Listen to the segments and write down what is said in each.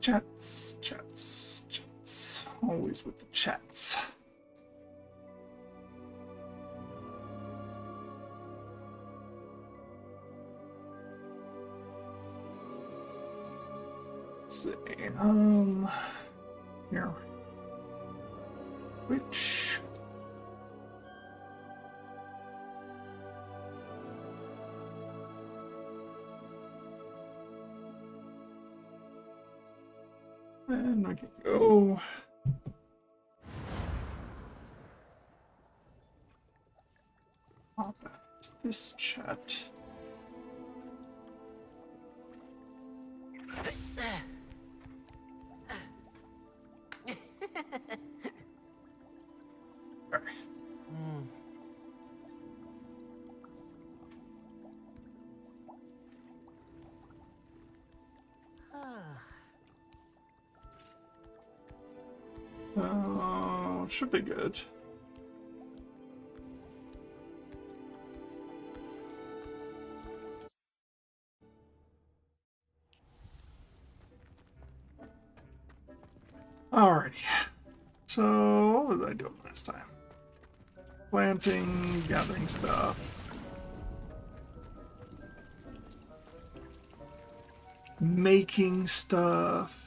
Chats, chats, chats. Always with the chats. Let's see. Here. Which? And we can go. Pop out this chat. Should be good. Alrighty. So, what was I doing last time? Planting, gathering stuff. Making stuff.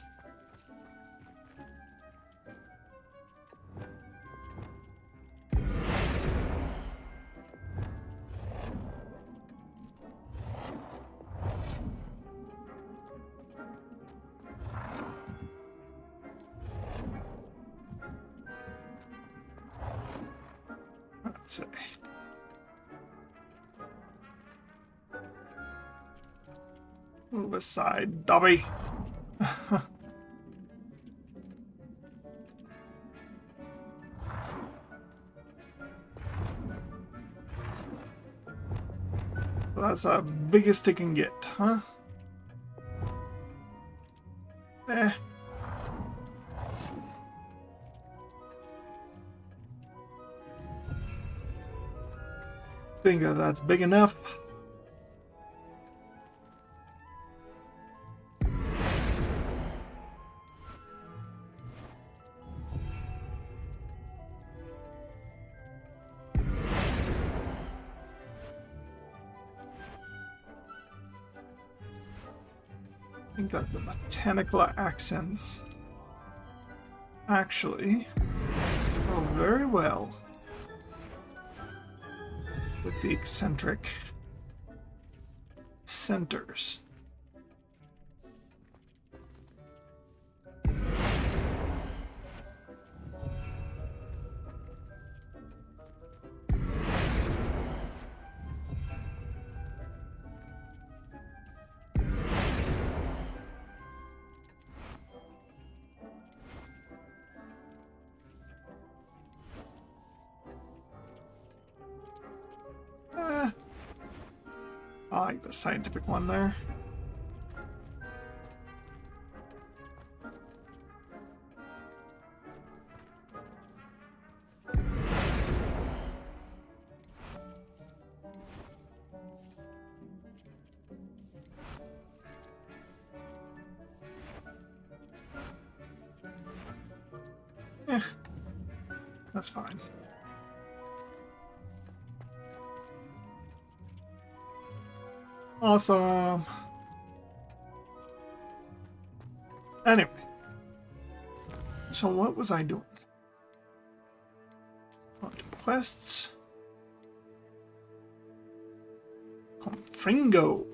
Let's see. Move aside, Dobby. That's the biggest it can get, huh? Eh. Think that that's big enough. I think that the botanical accents actually go very well with the eccentric centers. I like the scientific one there. That's fine. Awesome. Anyway. So what was I doing? On to quests. Confringo.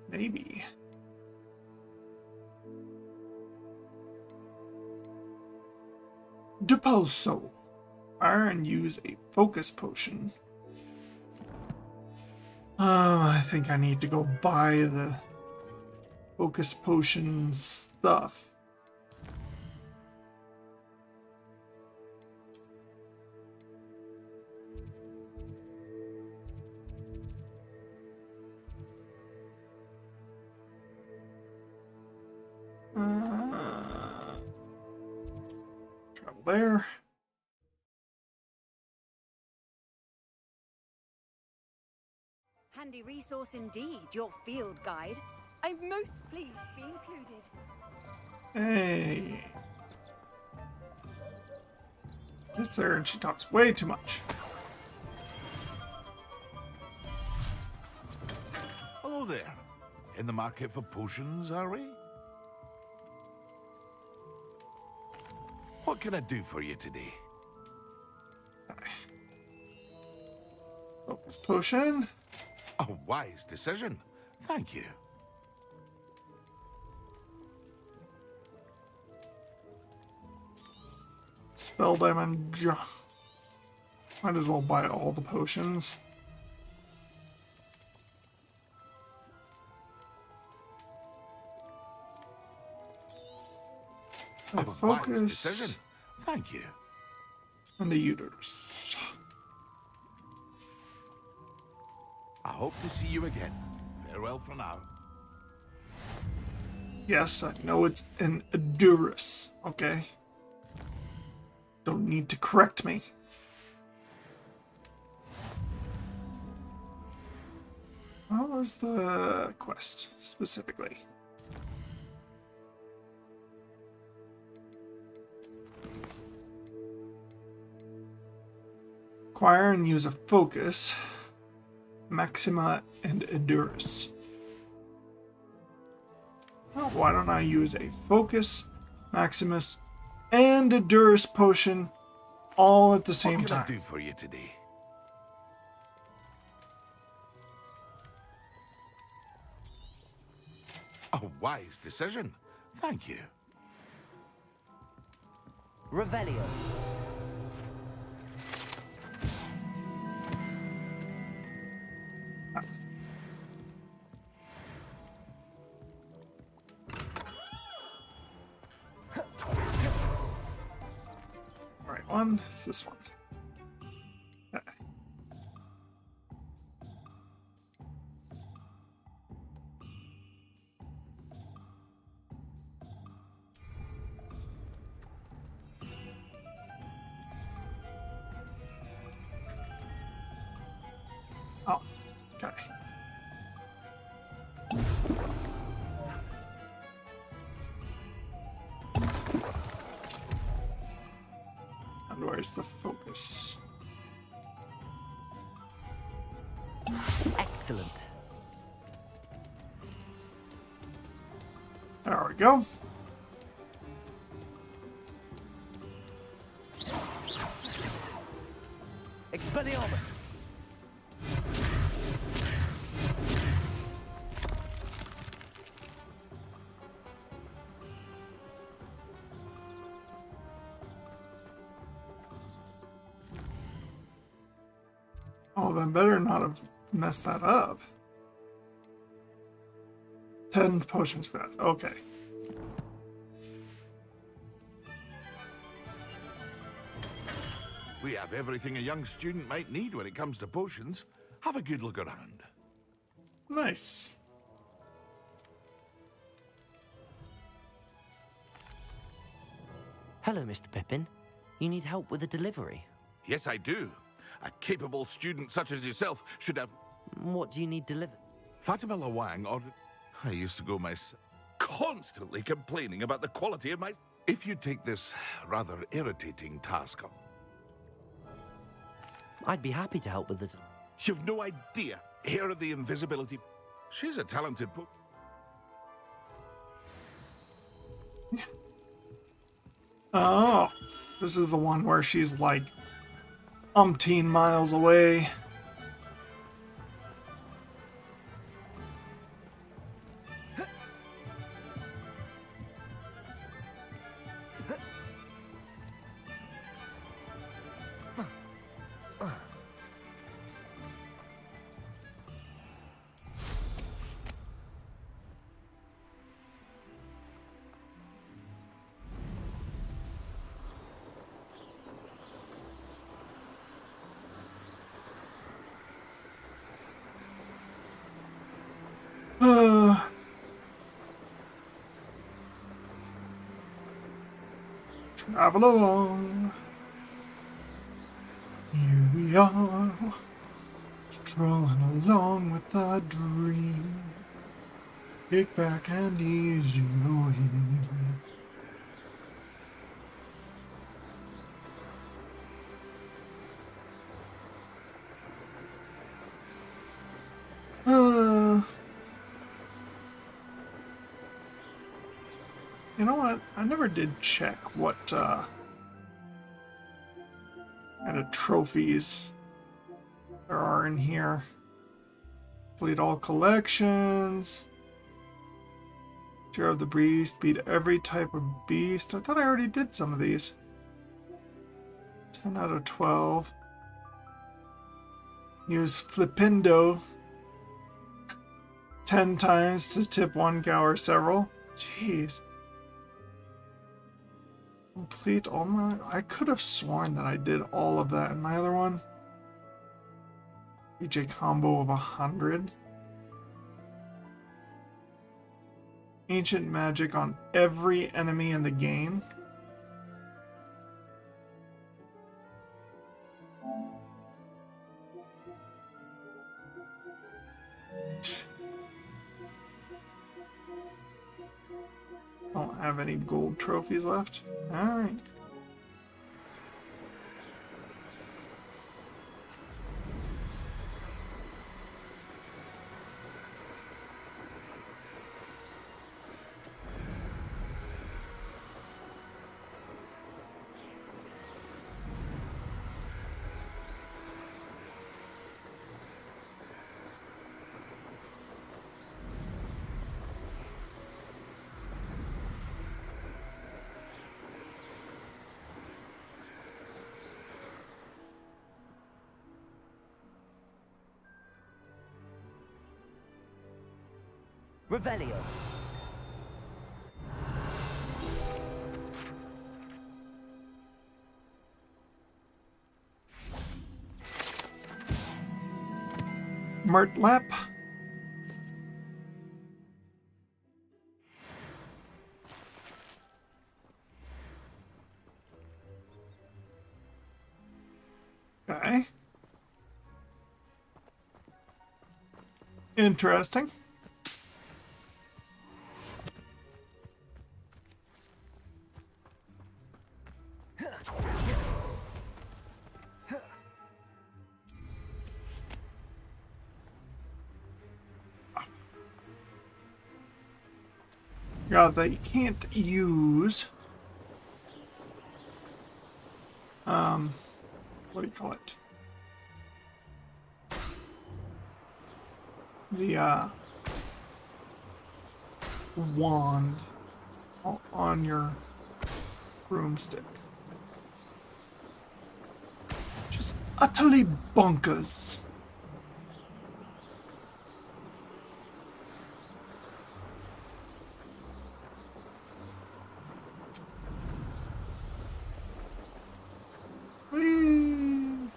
Maybe. Depulso. Fire and use a focus potion. I think I need to go buy the focus potion stuff. Travel there. Handy resource indeed, your field guide. I'm most pleased to be included. Hey. It's there and she talks way too much. Hello there. In the market for potions, are we? What can I do for you today? Focus potion. A wise decision. Thank you. Spell diamond. Might as well buy all the potions. A wise decision. Thank you. And the uterus. I hope to see you again. Farewell for now. Yes, I know it's an Edurus, okay? Don't need to correct me. What was the quest, specifically? Acquire and use a focus, Maxima and Edurus. Oh, why don't I use a focus, Maximus, and Edurus potion all at the same What can time? I do for you today? A wise decision. Thank you. Revelio. Right one, it's this one. Okay. Oh, okay. And where's the focus? Excellent. There we go. Expelliarmus. Oh, then better not have messed that up. 10 potions class. Okay. We have everything a young student might need when it comes to potions. Have a good look around. Nice. Hello, Mr. Pippin. You need help with a delivery? Yes, I do. A capable student such as yourself should have... What do you need delivered? Fatima Lawang ordered... I used to go constantly complaining about the quality of my... If you take this rather irritating task on... I'd be happy to help with it. You've no idea. Here are the invisibility... She's a talented Oh, this is the one where she's like umpteen miles away. Travel along. Here we are. Strolling along with a dream. Kick back and ease you in. You know what? I never did check what kind of trophies there are in here. Complete all collections. Share of the beast. Beat every type of beast. I thought I already did some of these. 10 out of 12. Use Flippendo 10 times to tip one cow or several. Jeez. Complete all my... I could have sworn that I did all of that in my other one. Reach a combo of 100. Ancient magic on every enemy in the game. Don't have any gold trophies left. Alright. Revelio. Martlap. Okay. Interesting. God, that you can't use. What do you call it? The wand on your broomstick. Just utterly bonkers. Whee!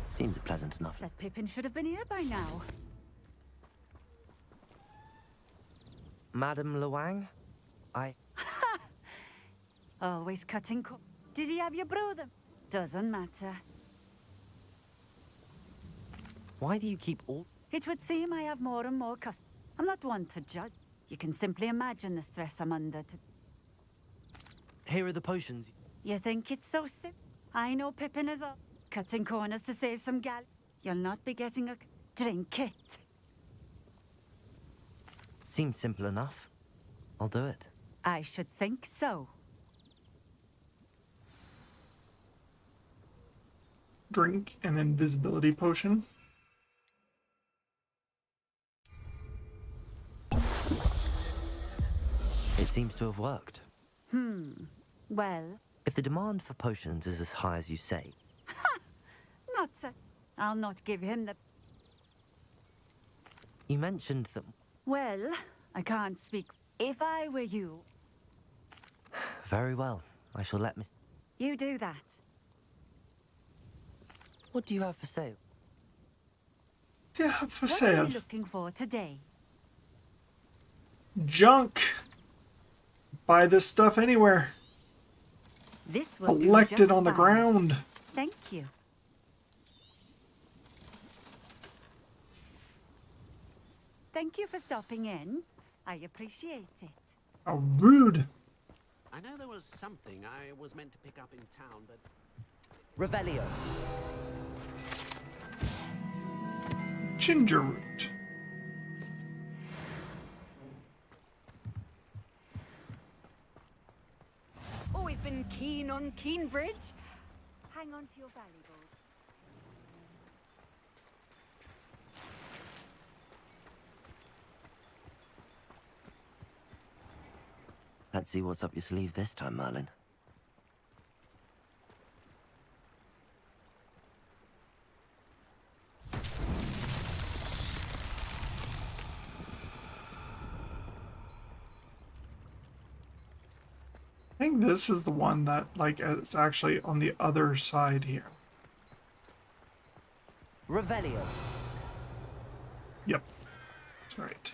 Seems pleasant enough. That Pippin should have been here by now. Madame Luang? Always cutting Did he have your brother? Doesn't matter. Why do you keep all... It would seem I have more and more I'm not one to judge. You can simply imagine the stress I'm under to... Here are the potions. You think it's so simple? I know Pippin is all cutting corners to save some gal. You'll not be getting a... Drink it. Seems simple enough. I'll do it. I should think so. Drink an invisibility potion. It seems to have worked. Well, If the demand for potions is as high as you say, not so. I'll not give him the... you mentioned that... Well, I can't speak. If I were you, Very well. I shall let Miss... you do that. What do you have for sale? Yeah, for What are sale. you looking for today? Junk. Buy this stuff anywhere. This will do Collect just it on the fine. ground. Thank you. Thank you for stopping in. I appreciate it. How rude. I know there was something I was meant to pick up in town, but Revelio. Ginger root. Always been keen on Keenbridge. Hang on to your valuables. Let's see what's up your sleeve this time, Merlin. I think this is the one that, like, it's actually on the other side here. Revelio. Yep. That's right.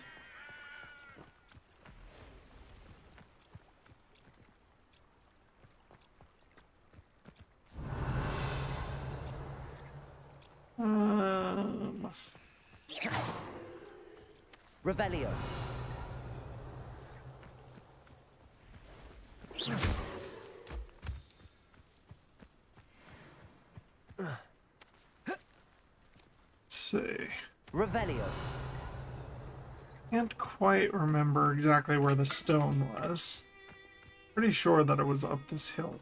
Revelio. Let's see. Revelio. Can't quite remember exactly where the stone was. Pretty sure that it was up this hill.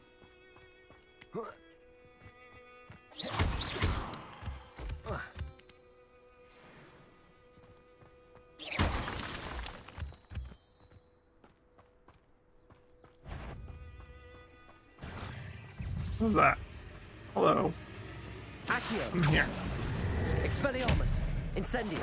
What's that? Hello. Accio. I'm here. Expelliarmus. Incendio.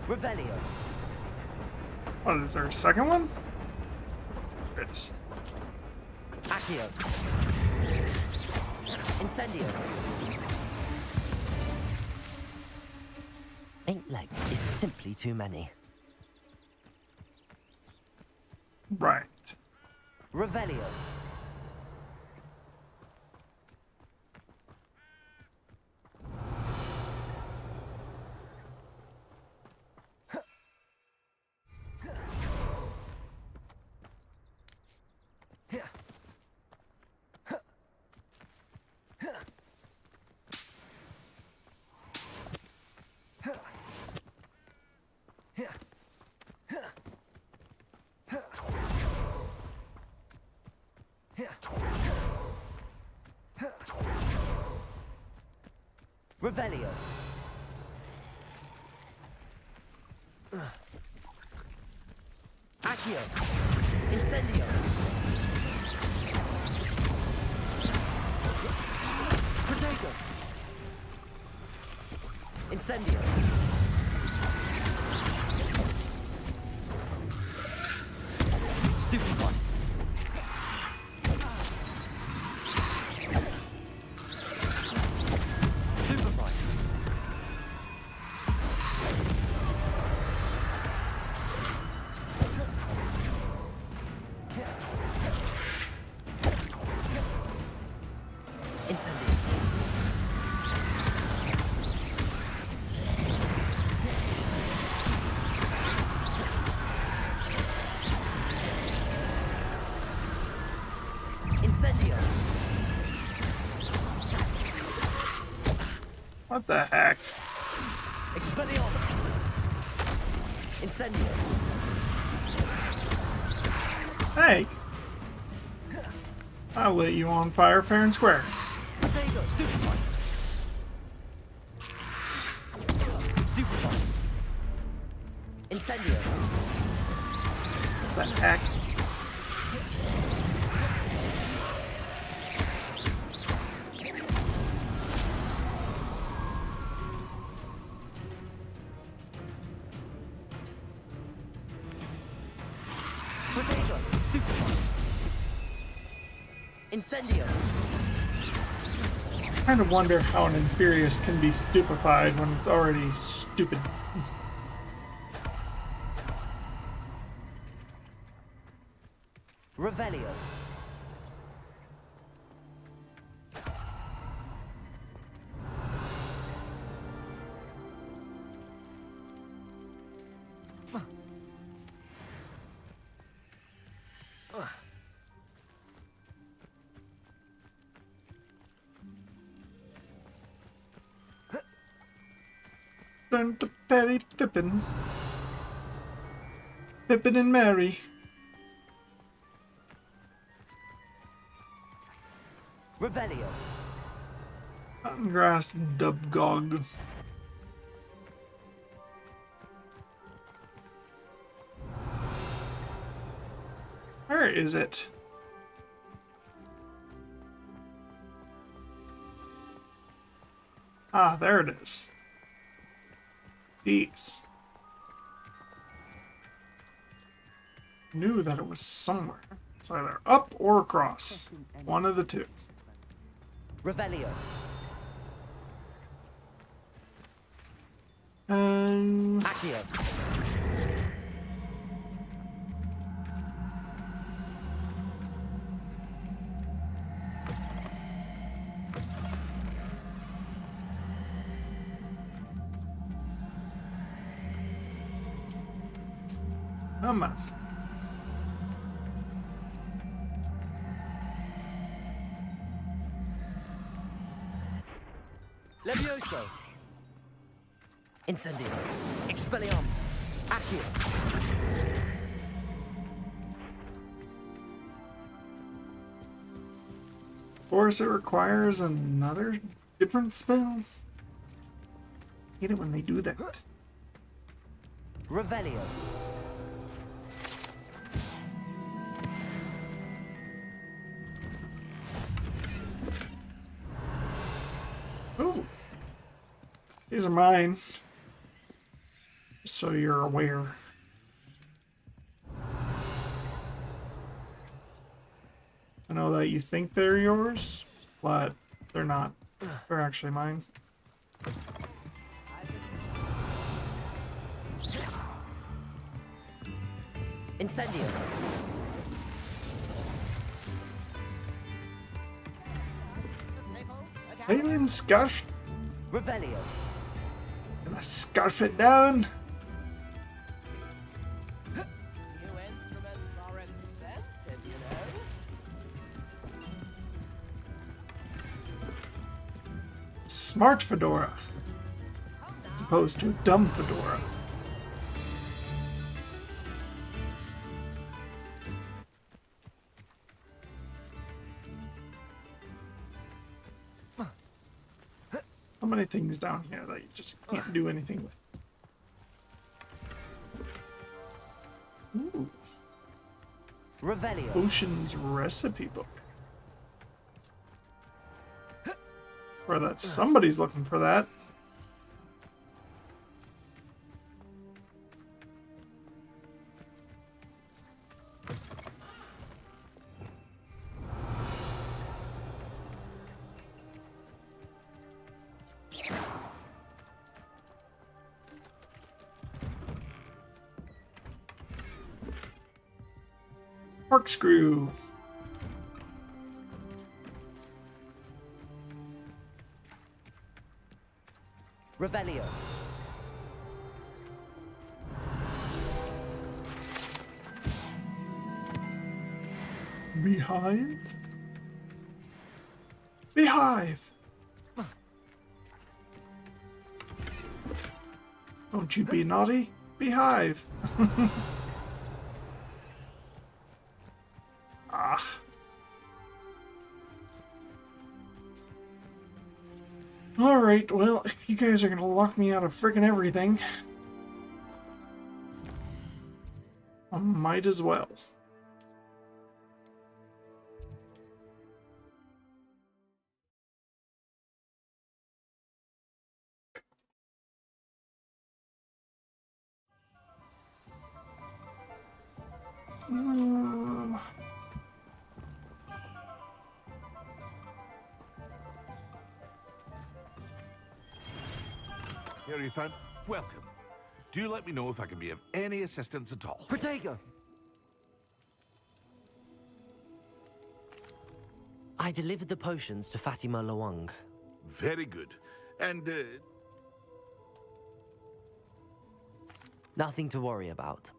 Revelio. What is there? A second one? There it is. Accio. Incendio. 8 legs is simply too many. Right. Revelio. Revelio. Accio. Incendio. Protego. Incendio. Stupefy. Stupefy. Incendio. Incendio. What the heck? Expelliarmus. Incendio. Hey! I lit you on fire fair and square. Protego. Stupefy. Stupefy. Incendio. What the heck? Potato! Stupefy! Incendio! I kind of wonder how an Imperious can be stupefied when it's already stupid. Revelio! Turn to Perry Pippin. Pippin and Mary. Revelio! Cotton grass Dubgog. Where is it? Ah, there it is. Jeez. Knew that it was somewhere. It's either up or across. One of the two. Revelio! Accio! Come on. Levioso! Incendio! Expelliarmus! Accio! Of course, it requires another different spell. Hate it when they do that. Revelio! Ooh. These are mine. Just so you're aware. I know that you think they're yours, but they're not. They're actually mine. Incendio! Alien scarf. Revelio! Gonna scarf it down. New instruments are expensive, you know. Smart fedora. As opposed to a dumb fedora. So many things down here that you just can't do anything with. Ooh, Revelio! Ocean's recipe book. Or that somebody's looking for that. Corkscrew. Revelio! Beehive? Beehive! Don't you be naughty. Beehive! Ah. Alright, well, if you guys are gonna lock me out of friggin' everything, I might as well. Here you found. Welcome. Do let me know if I can be of any assistance at all. Protego! I delivered the potions to Fatima Lawang. Very good. And, Nothing to worry about.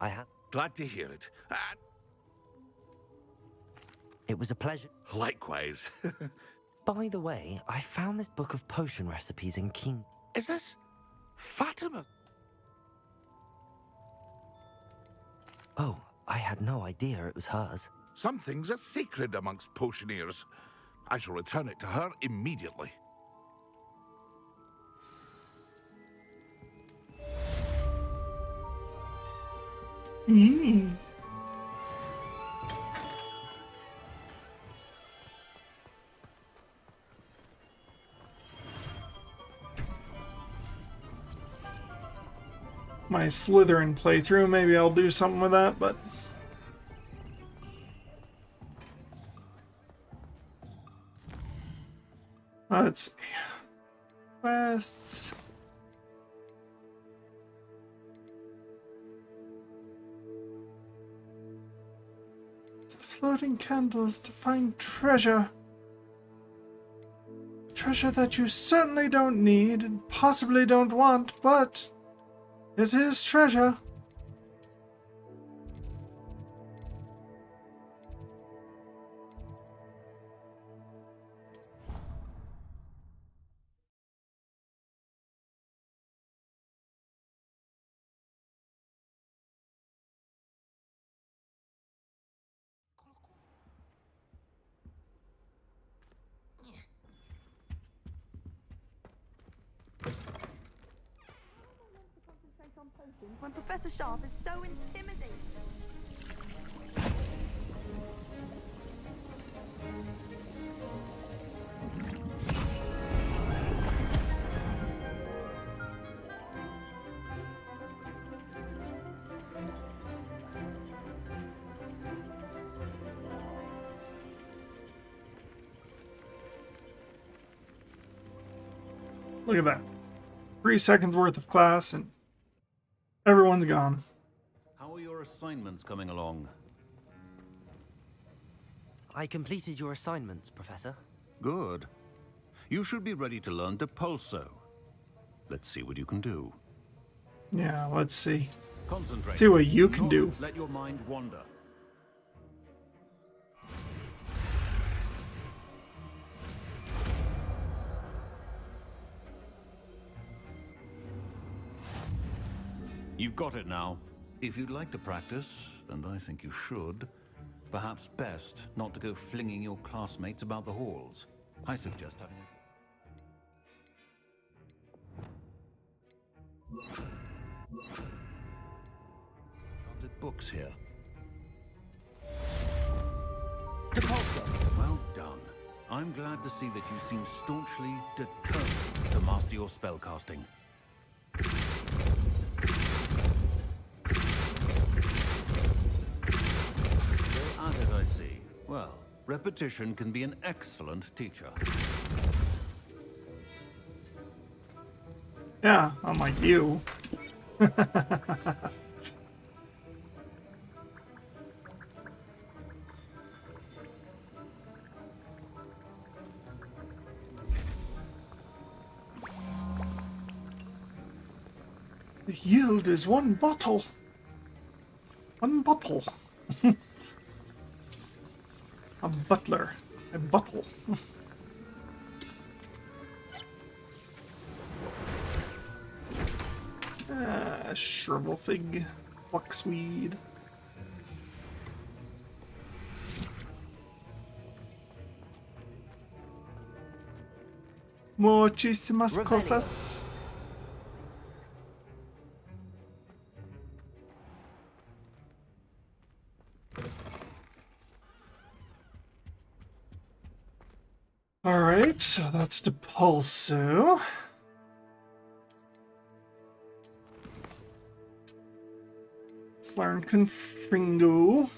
glad to hear it. It was a pleasure. Likewise. By the way, I found this book of potion recipes in King. Is this Fatima? Oh, I had no idea it was hers. Some things are sacred amongst potioneers. I shall return it to her immediately. My Slytherin playthrough, maybe I'll do something with that, but... Let's see. Quests... Floating candles to find treasure. Treasure that you certainly don't need and possibly don't want, but it is treasure. When Professor Sharp is so intimidating. Look at that. 3 seconds worth of class and everyone's gone. How are your assignments coming along? I completed your assignments, Professor. Good. You should be ready to learn Depulso. Let's see what you can do. Yeah, let's see. Concentrate. See what you can Not do. Let your mind wander. You've got it now. If you'd like to practice, and I think you should, perhaps best not to go flinging your classmates about the halls. I suggest having enchanted books here. Depulso! Well done. I'm glad to see that you seem staunchly determined to master your spellcasting. Still at it, I see. Well, repetition can be an excellent teacher. Yeah, unlike you. The yield is 1 bottle. 1 bottle. A butler. A bottle. Shrivelfig. Fluxweed. Muchísimas Revelio. cosas. Alright, so that's Depulso. Let's learn Confringo.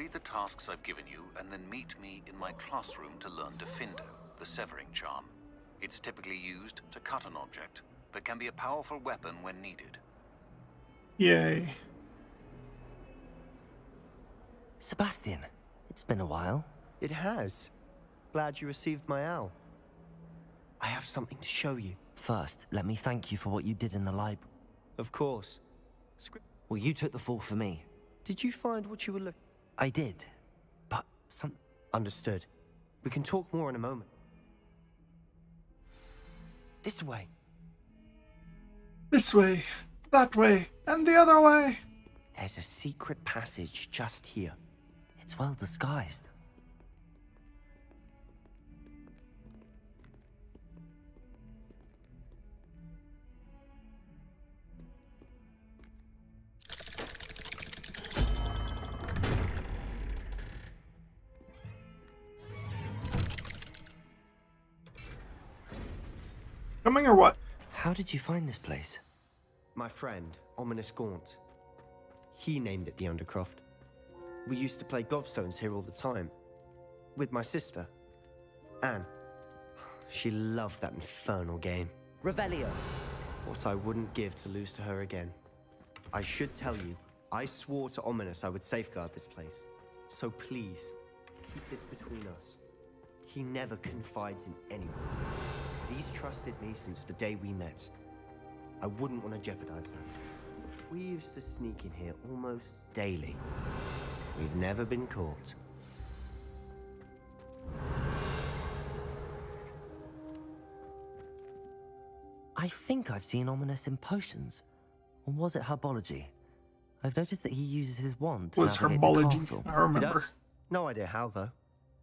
Complete the tasks I've given you, and then meet me in my classroom to learn Defindo, the severing charm. It's typically used to cut an object, but can be a powerful weapon when needed. Yay. Sebastian, it's been a while. It has. Glad you received my owl. I have something to show you. First, let me thank you for what you did in the library. Of course. Well, you took the fall for me. Did you find what you were looking? I did, but Understood. We can talk more in a moment. This way. This way, that way, and the other way. There's a secret passage just here. It's well disguised. Coming or what? How did you find this place? My friend, Ominous Gaunt. He named it the Undercroft. We used to play gobstones here all the time. With my sister, Anne. She loved that infernal game. Revelio. What I wouldn't give to lose to her again. I should tell you, I swore to Ominous I would safeguard this place. So please, keep this between us. He never confides in anyone. He's trusted me since the day we met. I wouldn't want to jeopardize that. We used to sneak in here almost daily. We've never been caught. I think I've seen Ominous in potions. Or was it herbology? I've noticed that he uses his wand to Was navigate the herbology? castle. I He remember. does. No idea how, though.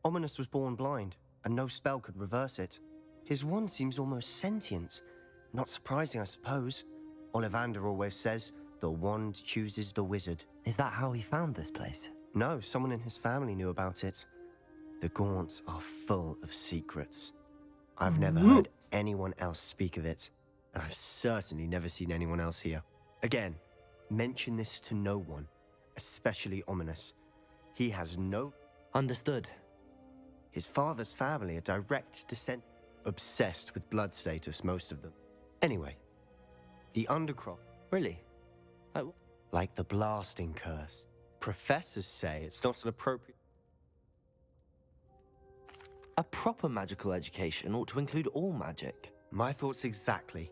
Ominous was born blind, and no spell could reverse it. His wand seems almost sentient. Not surprising, I suppose. Ollivander always says, the wand chooses the wizard. Is that how he found this place? No, someone in his family knew about it. The Gaunts are full of secrets. I've never heard anyone else speak of it, and I've certainly never seen anyone else here. Again, mention this to no one, especially Ominous. He has no... Understood. His father's family are direct descent... Obsessed with blood status, most of them. Anyway, the Undercroft... Really? Like the blasting curse. Professors say it's not an appropriate... A proper magical education ought to include all magic. My thoughts exactly.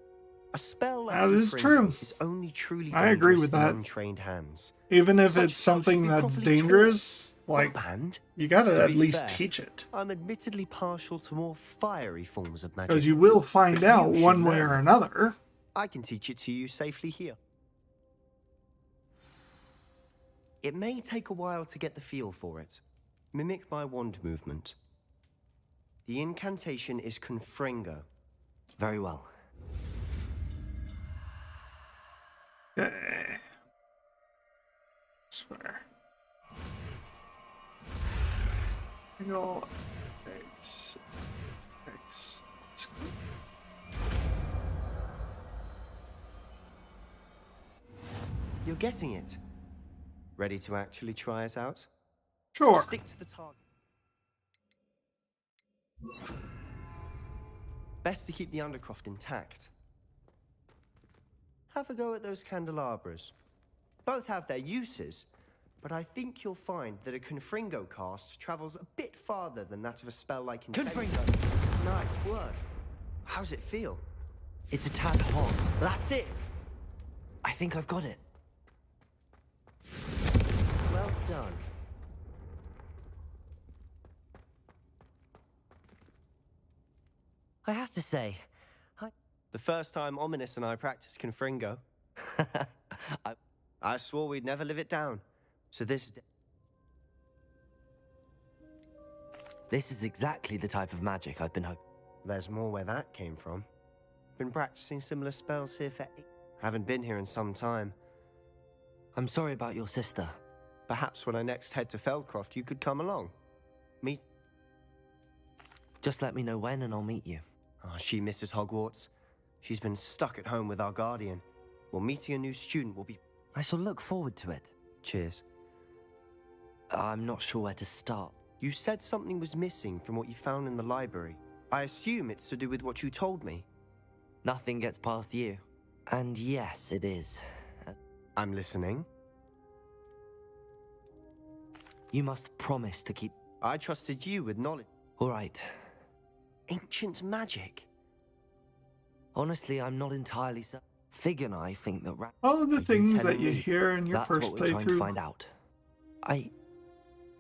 A spell like That is Confringo true. is only truly I agree dangerous with in that. untrained hands. Even if Such it's stuff should something be that's properly dangerous, like, And, you gotta to at be least fair, teach it. I'm admittedly partial to more fiery forms of magic. Because you will find But you out should one way learn or it. another. I can teach it to you safely here. It may take a while to get the feel for it. Mimic my wand movement. The incantation is Confringo. Very well. Okay. Swear. Single X. You're getting it. Ready to actually try it out? Sure. Stick to the target. Best to keep the Undercroft intact. Have a go at those candelabras. Both have their uses, but I think you'll find that a Confringo cast travels a bit farther than that of a spell like Confringo! Nice work. How's it feel? It's a tad hot. That's it! I think I've got it. Well done. I have to say, The first time Ominous and I practiced Confringo, I swore we'd never live it down. So this this is exactly the type of magic I've been hoping. There's more where that came from. Been practicing similar spells here for Haven't been here in some time. I'm sorry about your sister. Perhaps when I next head to Feldcroft, you could come along. Meet... Just let me know when and I'll meet you. Oh, she misses Hogwarts. She's been stuck at home with our guardian. Well, meeting a new student will be... I shall look forward to it. Cheers. I'm not sure where to start. You said something was missing from what you found in the library. I assume it's to do with what you told me. Nothing gets past you. And yes, it is. I'm listening. You must promise to keep... I trusted you with knowledge. All right. Ancient magic? Honestly, I'm not entirely certain. Fig and I think that... All of the Are you things that telling you me hear in your that's first what we're trying to playthrough. find out.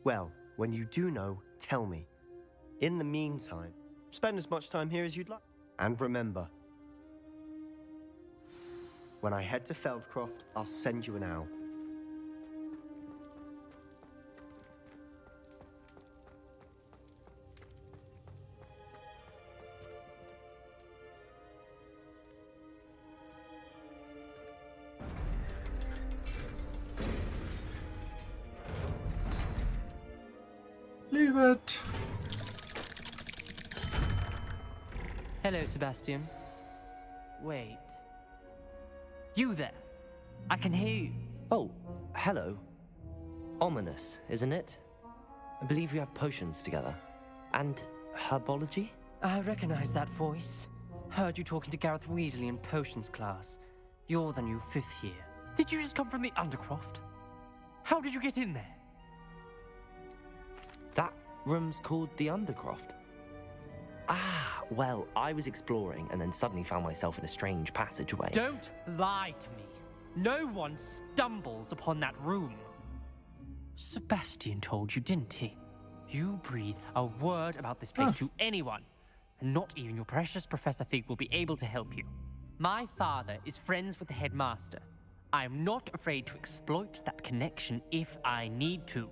Well, when you do know, tell me. In the meantime, spend as much time here as you'd like. And remember, when I head to Feldcroft, I'll send you an owl. Leave it. Hello, Sebastian. Wait. You there? I can hear you. Oh, hello. Ominous, isn't it? I believe we have potions together. And herbology? I recognize that voice. Heard you talking to Gareth Weasley in potions class. You're the new 5th year. Did you just come from the Undercroft? How did you get in there? That room's called the Undercroft. Ah, well, I was exploring and then suddenly found myself in a strange passageway. Don't lie to me. No one stumbles upon that room. Sebastian told you, didn't he? You breathe a word about this place to anyone, and not even your precious Professor Fig will be able to help you. My father is friends with the headmaster. I am not afraid to exploit that connection if I need to.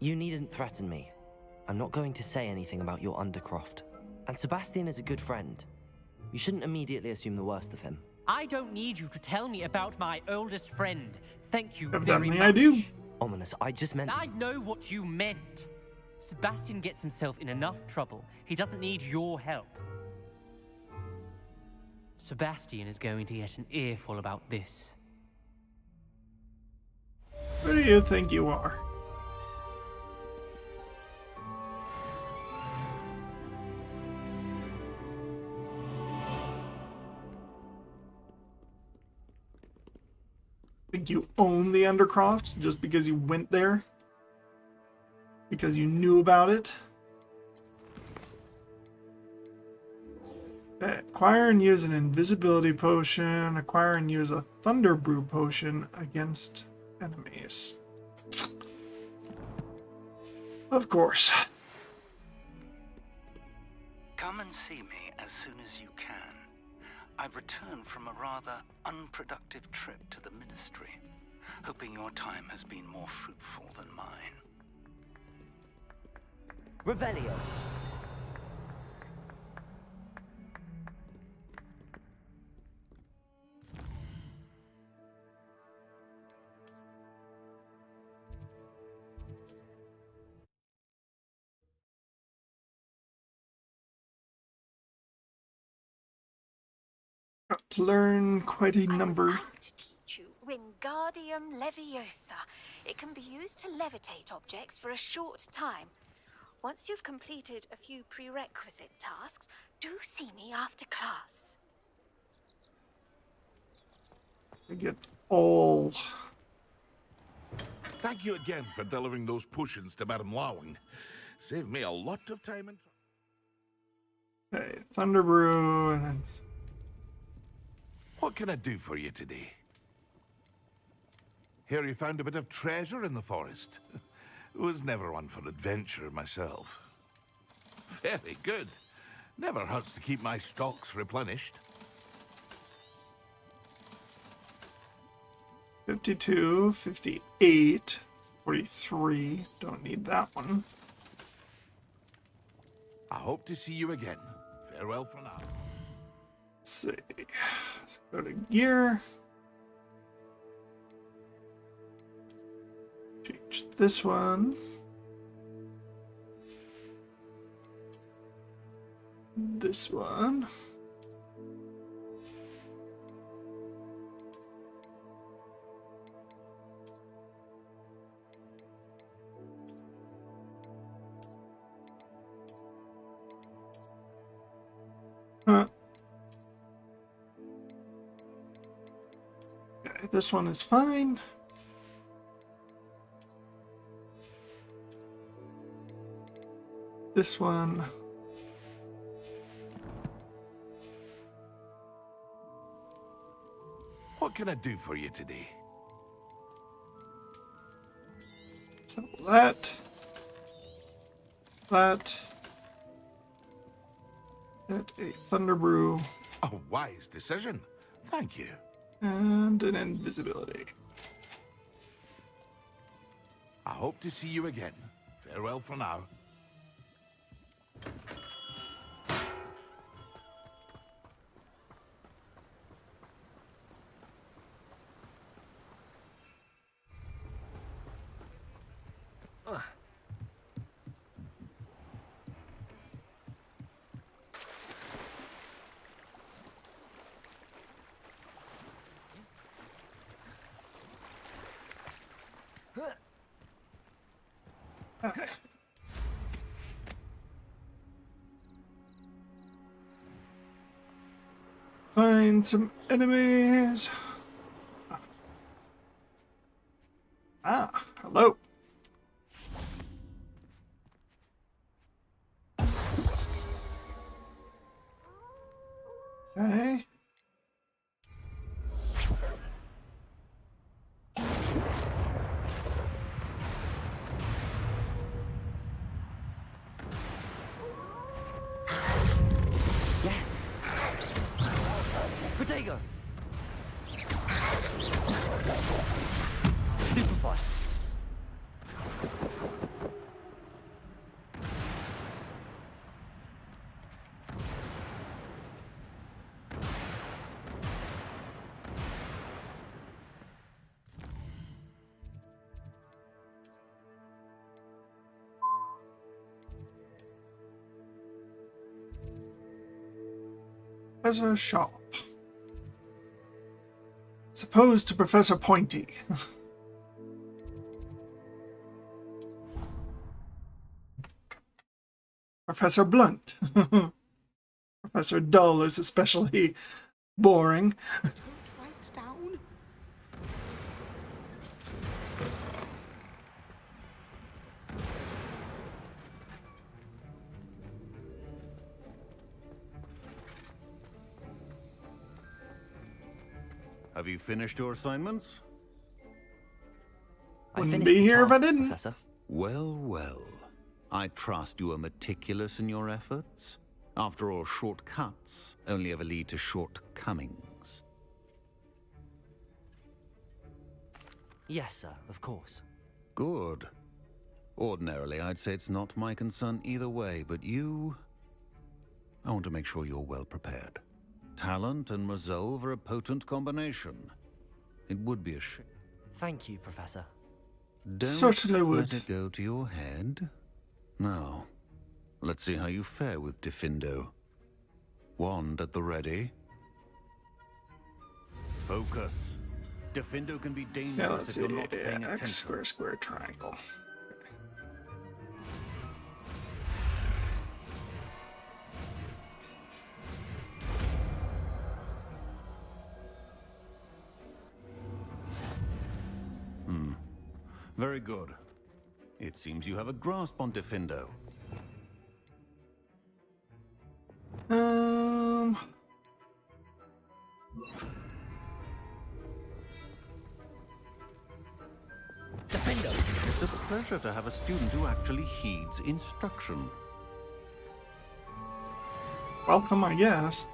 You needn't threaten me. I'm not going to say anything about your Undercroft. And Sebastian is a good friend. You shouldn't immediately assume the worst of him. I don't need you to tell me about my oldest friend. Thank you very Evidently much. I do. Ominous, I just meant... I know what you meant. Sebastian gets himself in enough trouble. He doesn't need your help. Sebastian is going to get an earful about this. Who do you think you are? Think you own the Undercroft just because you went there? Because you knew about it? Okay, acquire and use an invisibility potion. Acquire and use a thunder brew potion against enemies. Of course. Come and see me as soon as you can. I've returned from a rather unproductive trip to the Ministry, hoping your time has been more fruitful than mine. Revelio! Got to learn quite a number. I would like to teach you Wingardium Leviosa. It can be used to levitate objects for a short time. Once you've completed a few prerequisite tasks, do see me after class. I get all... Thank you again for delivering those potions to Madame Lowing. Saved me a lot of time and... Okay, thunder brew and then... What can I do for you today? Hear you found a bit of treasure in the forest. Was never one for adventure myself. Very good. Never hurts to keep my stocks replenished. 52, 58, 43. Don't need that one. I hope to see you again. Farewell for now. Let's see. Let's go to gear. Change this one. This one. Okay, this one is fine. This one. What can I do for you today? So that. Get a Thunder Brew. A wise decision. Thank you. And an invisibility. I hope to see you again. Farewell for now. Find some enemies. Ah, hello. Okay. Yes. Protego. Stupefy. As a shop. As opposed to Professor Pointy. Professor Blunt. Professor Dull is especially boring. Right down. Have you finished your assignments? I Wouldn't finished be the here if I tasks, didn't. Professor. Well, well. I trust you are meticulous in your efforts. After all, shortcuts only ever lead to shortcomings. Yes, sir, of course. Good. Ordinarily, I'd say it's not my concern either way, but you... I want to make sure you're well prepared. Talent and resolve are a potent combination. It would be a shame. Thank you, Professor. Don't Certainly would. let it go to your head. Now, let's see how you fare with Diffindo. Wand at the ready. Focus. Diffindo can be Yeah, dangerous let's if see. you're not paying X attention. square square triangle. Very good. It seems you have a grasp on Diffindo. Defendo! It's a pleasure to have a student who actually heeds instruction. Welcome, I guess.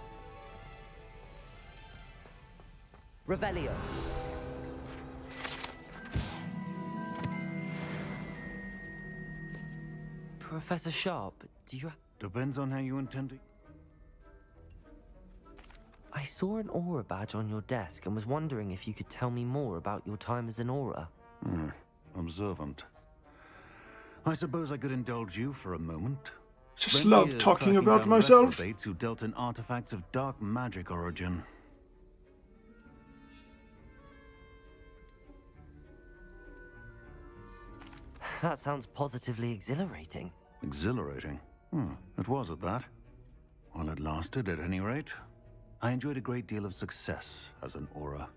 Revelio. Professor Sharp, do you... Depends on how you intend to... I saw an aura badge on your desk and was wondering if you could tell me more about your time as an aura. Observant. I suppose I could indulge you for a moment. Just Spent love years talking tracking about down myself. reprobates who dealt in artifacts of dark magic origin. That sounds positively exhilarating. Exhilarating. It was at that. While it lasted, at any rate. I enjoyed a great deal of success as an aura.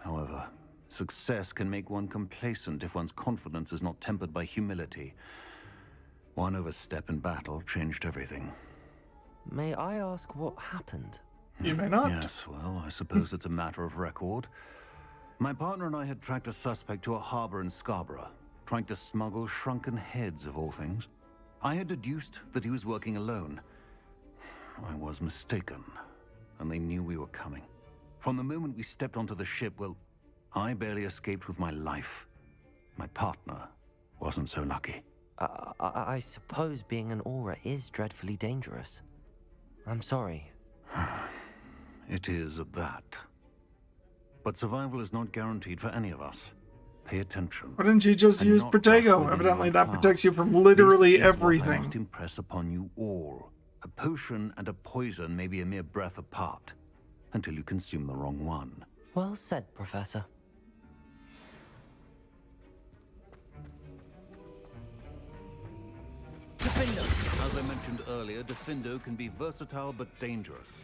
However, success can make one complacent if one's confidence is not tempered by humility. One overstep in battle changed everything. May I ask what happened? You may not. Yes, well, I suppose it's a matter of record. My partner and I had tracked a suspect to a harbor in Scarborough, trying to smuggle shrunken heads of all things. I had deduced that he was working alone. I was mistaken, and they knew we were coming. From the moment we stepped onto the ship, well, I barely escaped with my life. My partner wasn't so lucky. I suppose being an aura is dreadfully dangerous. I'm sorry. It is at that. But survival is not guaranteed for any of us. Pay attention. Why didn't you just And use not Protego? within Evidently your that class. protects you from literally This is what I everything. must impress upon you all. A potion and a poison may be a mere breath apart, until you consume the wrong one. Well said, Professor. As I mentioned earlier, Defindo can be versatile but dangerous.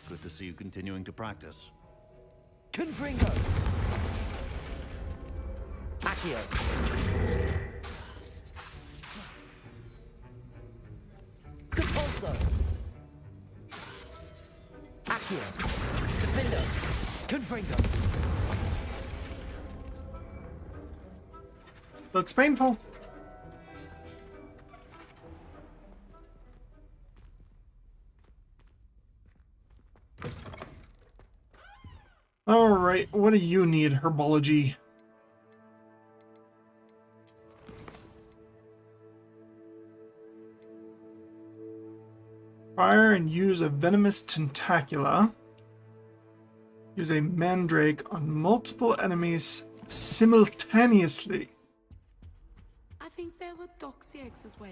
Good to see you continuing to practice. Confringo! Accio! Compulso! Accio! Defindo! Confringo! Looks painful. Alright, what do you need, herbology? Fire and use a venomous tentacula. Use a mandrake on multiple enemies simultaneously. I think there were doxy eggs as well.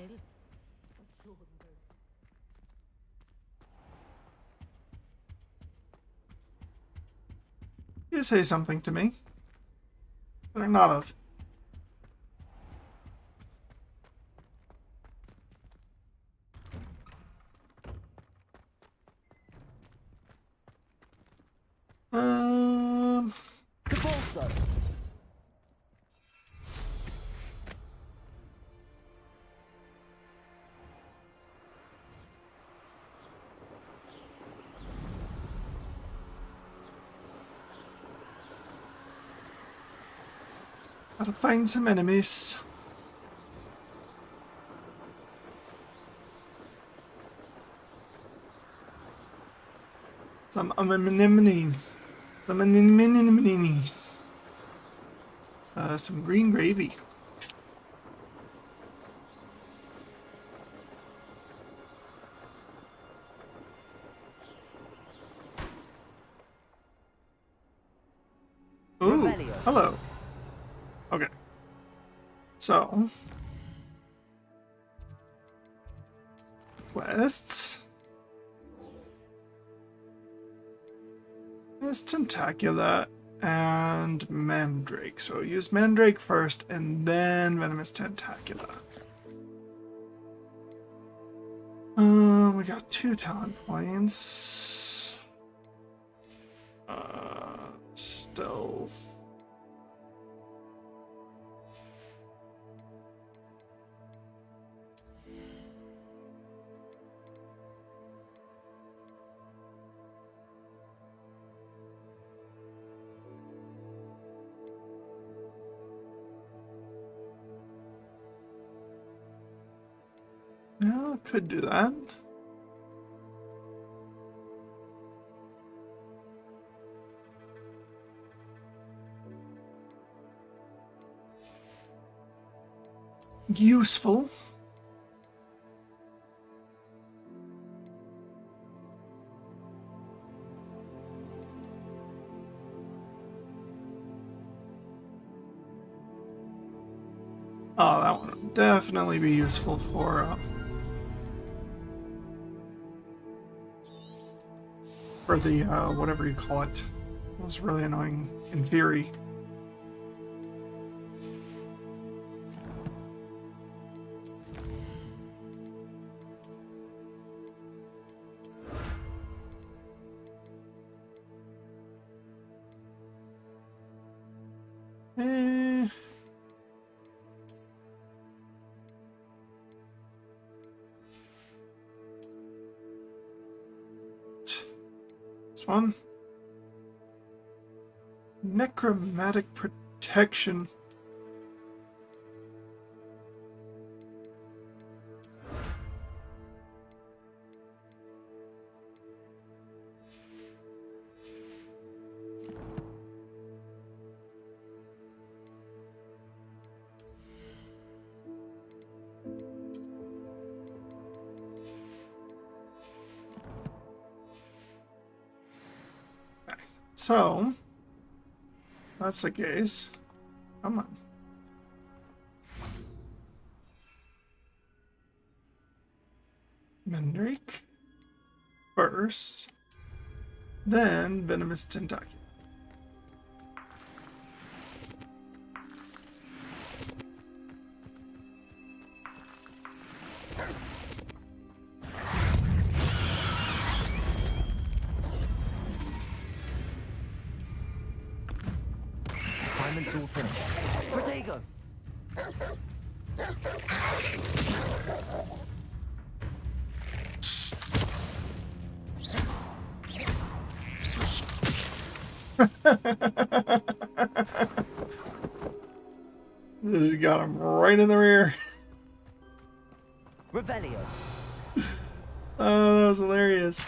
You say something to me. Or not of. Compulso! Gotta find some enemies. Some anemones. Some anemones. Some green gravy. Ooh, Revelio. hello. Okay. So. Quests. There's Tentacula and Mandrake. So use Mandrake first and then Venomous Tentacula. We got 2 talent points. Stealth. Yeah, could do that. Useful. Oh, that one would definitely be useful for the, whatever you call it. It was really annoying in theory. This one. Necromantic protection. So, that's the case. Come on. Mandrake first, then Venomous Tentacle. Assignment's all finished. Protego! Just got him right in the rear. Revelio. Oh, that was hilarious.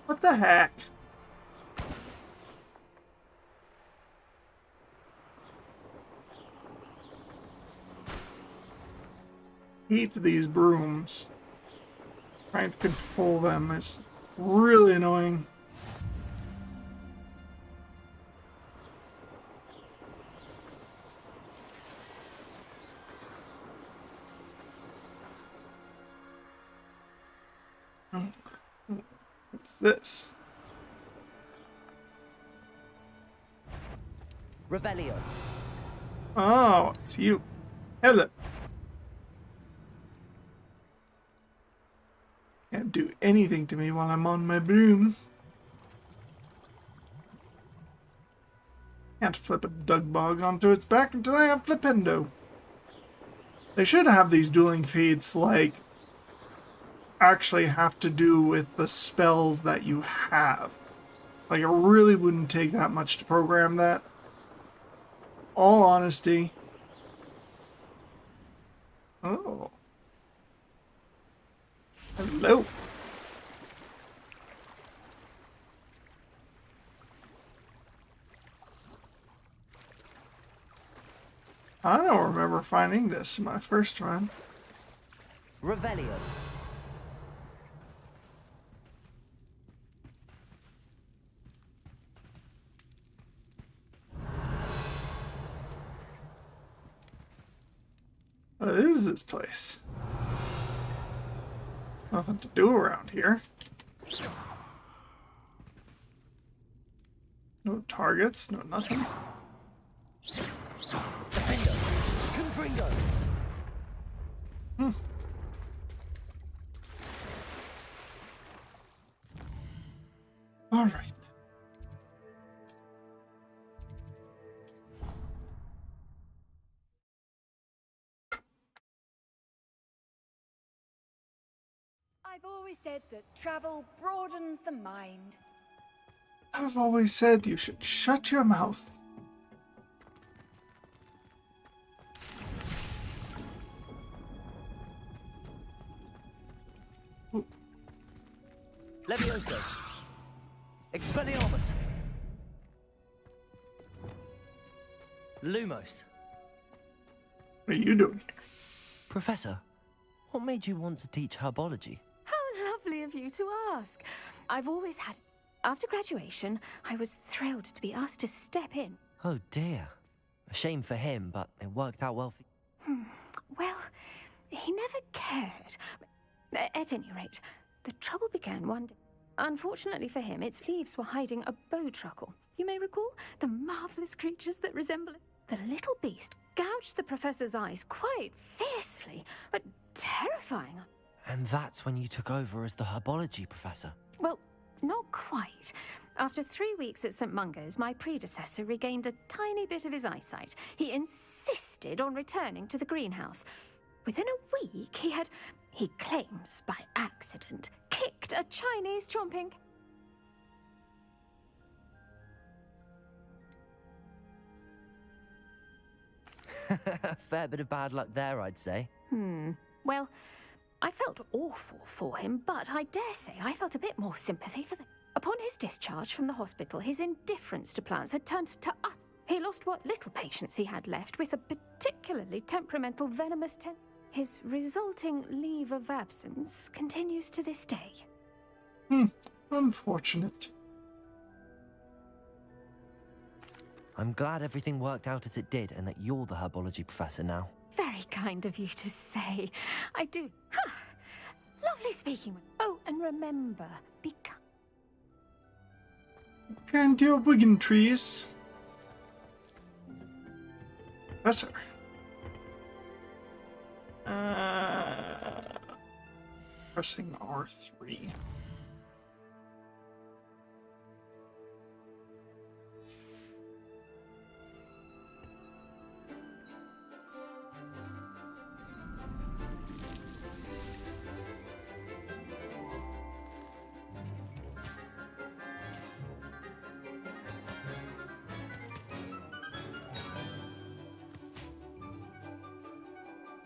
What the heck? Hate these brooms. Trying to control them is really annoying. What's this? Revelio. Oh, it's you. Hello. Can't do anything to me while I'm on my broom. Can't flip a Dugbog onto its back until I have Flipendo. They should have these dueling feats like actually have to do with the spells that you have. Like it really wouldn't take that much to program that. All honesty. Oh. Hello. I don't remember finding this in my first run. Revelio. What is this place? Nothing to do around here. No targets, no nothing. Confringo. All right. I've always said that travel broadens the mind. I've always said you should shut your mouth. Ooh. Levioso. Expelliarmus. Lumos. What are you doing here? Professor, what made you want to teach herbology? How lovely of you to ask. I've always had... After graduation, I was thrilled to be asked to step in. Oh dear. A shame for him, but it worked out well for you. Well, he never cared. At any rate, the trouble began one day. Unfortunately for him, its leaves were hiding a bowtruckle. You may recall the marvelous creatures that resemble it. The little beast gouged the professor's eyes quite fiercely, but terrifying. And that's when you took over as the herbology professor. Well, not quite. After 3 weeks at St. Mungo's, my predecessor regained a tiny bit of his eyesight. He insisted on returning to the greenhouse. Within a week, he claims by accident, kicked a Chinese chomping. Fair bit of bad luck there, I'd say. Well, I felt awful for him, but I dare say I felt a bit more sympathy for the... Upon his discharge from the hospital, his indifference to plants had turned to utter. He lost what little patience he had left with a particularly temperamental venomous His resulting leave of absence continues to this day. Unfortunate. I'm glad everything worked out as it did and that you're the herbology professor now. Very kind of you to say. I do. Lovely speaking with... Oh, and remember, be kind. Can't deal with wiggin trees. Professor. Pressing R3.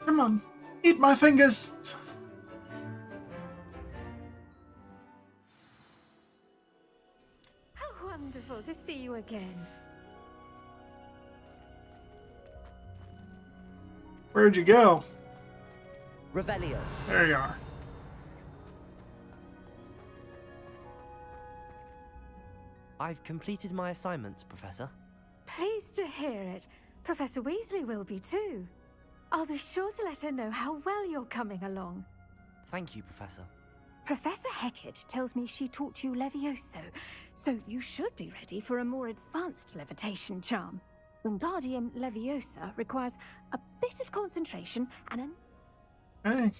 Come on, eat my fingers! How wonderful to see you again. Where'd you go? Revelio. There you are. I've completed my assignments, Professor. Pleased to hear it. Professor Weasley will be too. I'll be sure to let her know how well you're coming along. Thank you, Professor. Professor Hecat tells me she taught you Levioso, so you should be ready for a more advanced levitation charm. Wingardium Leviosa requires a bit of concentration and Hey.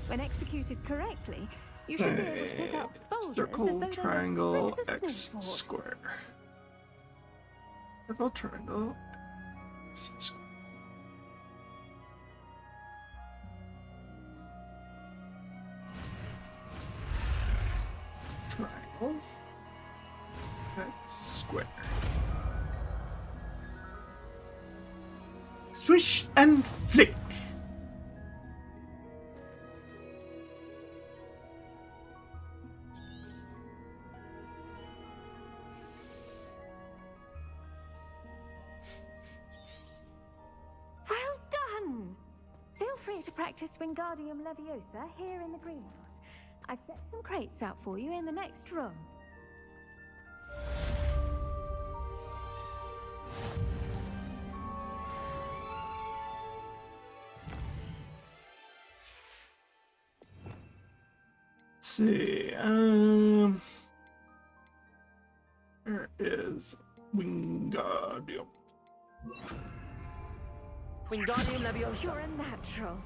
when executed correctly, you should be able to pick up boulders as Circle, though they triangle, were sprigs of X, snowfall. square. Circle, triangle, X, square. Triangle, X, square. Swish and flick. Well done! Feel free to practice Wingardium Leviosa here in the greenhouse. I've set some crates out for you in the next room. Let's see, where is Wingardium? Wingardium Leviosa. You're a natural.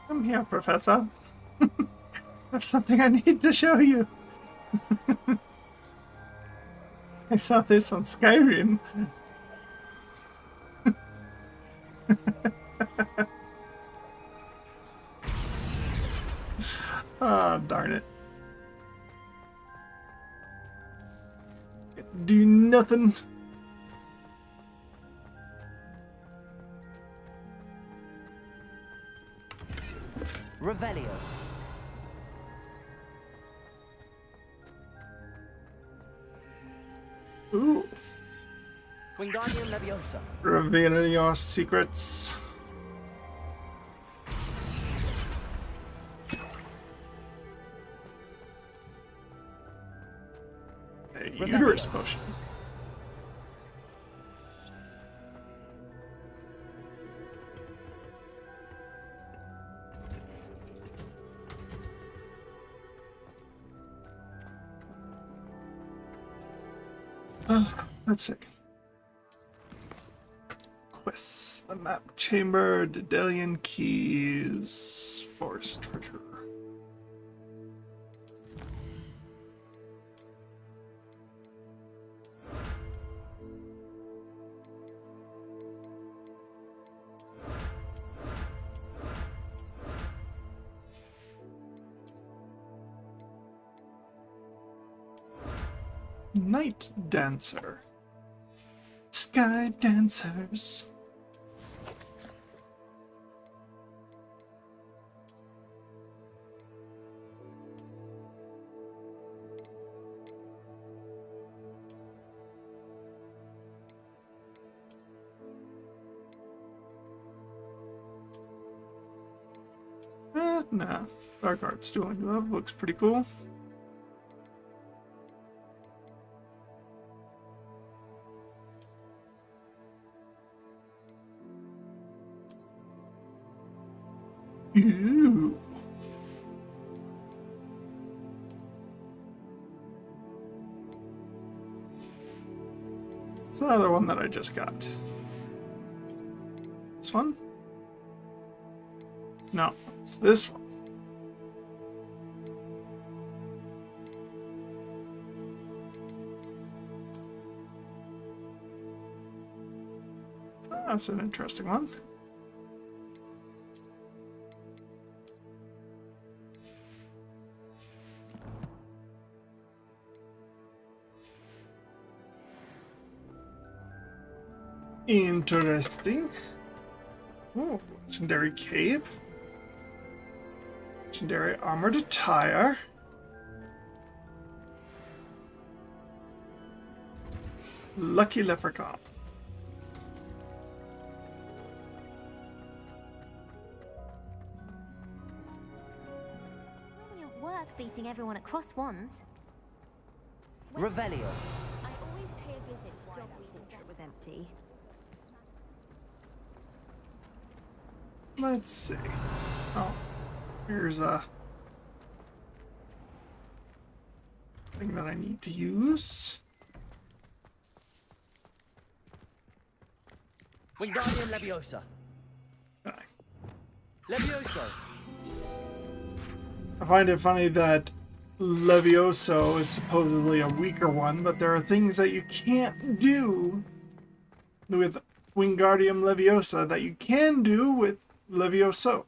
Come here, Professor. I have something I need to show you. I saw this on Skyrim. Ah, darn it. Do nothing. Revelio. Ooh. Wingardium Leviosa. Reveal your secrets. A uterus potion. Let's see. Quests. The map chamber, Daedalian keys, forest treasure. Night Dancer. Sky Dancers. Nah. Dark Arts Dueling Glove looks pretty cool. Ooh. It's another one that I just got. This one? No, it's this one. That's an interesting one. Interesting. Oh, legendary cave. Legendary armored attire. Lucky leprechaun. Only at work beating everyone at cross wands. Revelio. I always pay a visit to why that portrait was empty. Let's see. Oh, here's a thing that I need to use. Wingardium Leviosa. Levioso. I find it funny that Levioso is supposedly a weaker one, but there are things that you can't do with Wingardium Leviosa that you can do with Levioso.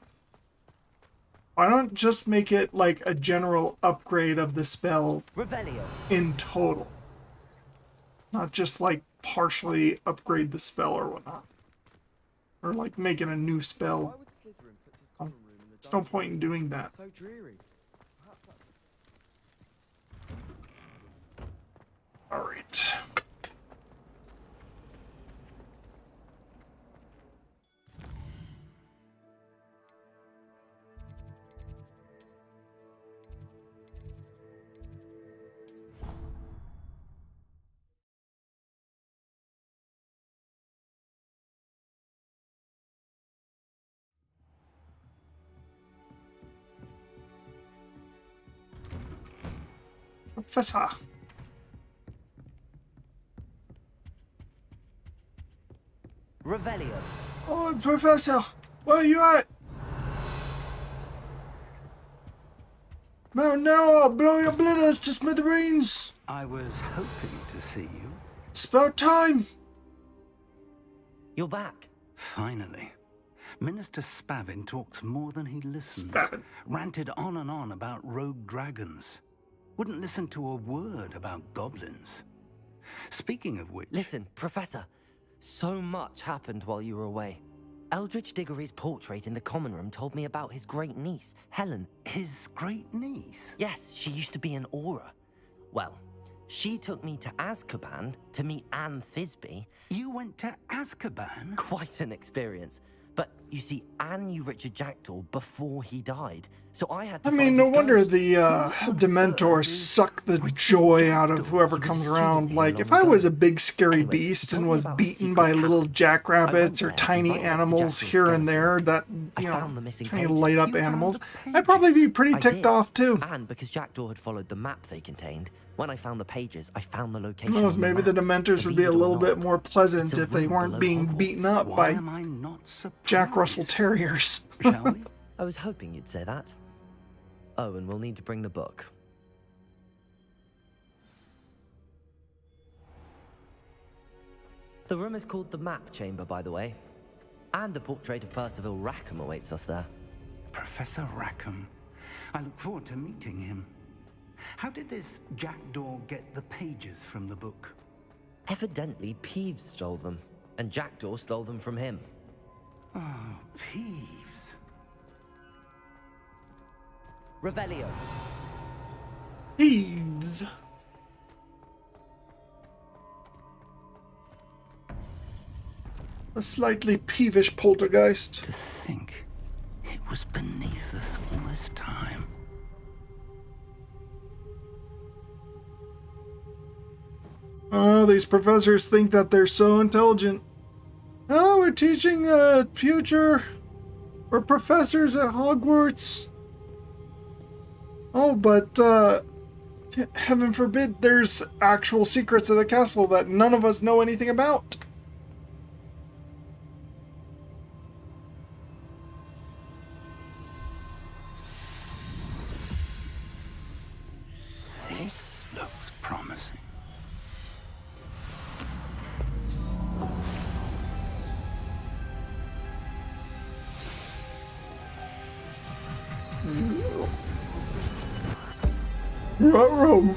Why don't just make it like a general upgrade of the spell Revelio. in total? Not just like partially upgrade the spell or whatnot. Or like making a new spell. There's no point in doing that. So dreary. Alright. Professor. Revelio. Oh, Professor, where are you at? Now I'll blow your blithers to smithereens. I was hoping to see you. It's about time. You're back. Finally. Minister Spavin talks more than he listens. Spavin. Ranted on and on about rogue dragons. Wouldn't listen to a word about goblins. Speaking of which... Listen, Professor. So much happened while you were away. Eldridge Diggory's portrait in the common room told me about his great niece, Helen. His great niece? Yes, she used to be an Auror. Well, she took me to Azkaban to meet Anne Thisbe. You went to Azkaban? Quite an experience. But You see, Anne knew Richard Jackdaw before he died, so I had to I find mean, no his wonder ghost. the Dementors suck the joy out of whoever comes around. Like, if I was a big scary beast and was beaten by little jackrabbits or tiny animals here and there, that, you know, tiny light up animals, I'd probably be pretty ticked off too. And because Jackdaw had followed the map they contained, when I found the pages, I found the location. Who knows, on the maybe the map. Dementors would be a little bit more pleasant It's a if they room weren't below being Hogwarts. beaten up Why by am I not surprised? Jack Russell Terriers. Shall we? I was hoping you'd say that. Oh, and we'll need to bring the book. The room is called the Map Chamber, by the way. And a portrait of Percival Rackham awaits us there. Professor Rackham. I look forward to meeting him. How did this Jackdaw get the pages from the book? Evidently, Peeves stole them, and Jackdaw stole them from him. Oh, Peeves. Revelio. Thieves. A slightly peevish poltergeist. To think it was beneath us all this time. Oh, these professors think that they're so intelligent. Oh, we're teaching future. We're professors at Hogwarts. Oh, but heaven forbid there's actual secrets of the castle that none of us know anything about. This looks promising. Ruh-roh.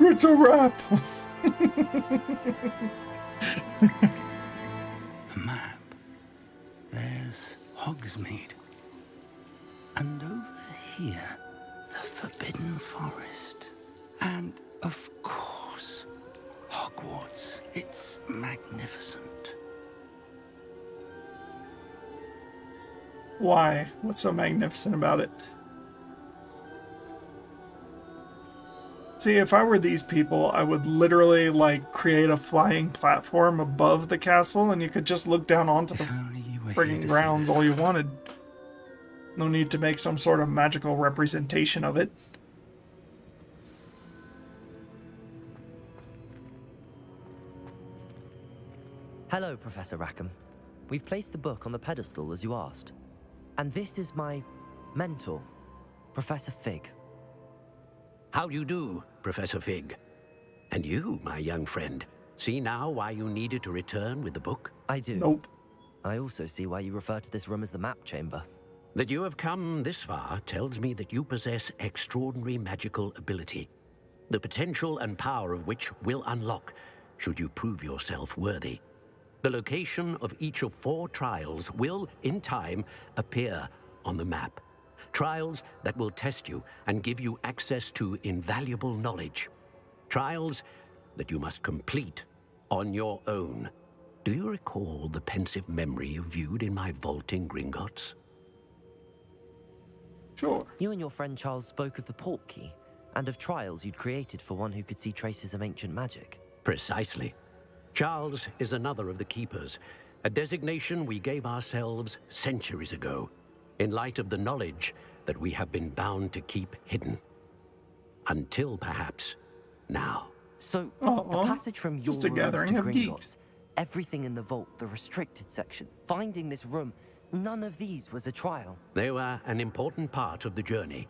It's a wrap. A map. There's Hogsmeade. And over here, the Forbidden Forest. And, of course, Hogwarts. It's magnificent. Why? What's so magnificent about it? See, if I were these people, I would literally, like, create a flying platform above the castle, and you could just look down onto the friggin' grounds all you wanted. No need to make some sort of magical representation of it. Hello, Professor Rackham. We've placed the book on the pedestal as you asked. And this is my mentor, Professor Fig. How do you do, Professor Fig? And you, my young friend, see now why you needed to return with the book? I do. Nope. I also see why you refer to this room as the Map Chamber. That you have come this far tells me that you possess extraordinary magical ability, the potential and power of which will unlock should you prove yourself worthy. The location of each of 4 trials will, in time, appear on the map. Trials that will test you and give you access to invaluable knowledge. Trials that you must complete on your own. Do you recall the pensive memory you viewed in my vault in Gringotts? Sure. You and your friend Charles spoke of the Portkey, and of trials you'd created for one who could see traces of ancient magic. Precisely. Charles is another of the Keepers, a designation we gave ourselves centuries ago, in light of the knowledge that we have been bound to keep hidden. Until perhaps now. So, the passage from your Just a rooms gathering to of Gringotts, geeks. everything in the vault, the restricted section, finding this room, none of these was a trial. They were an important part of the journey,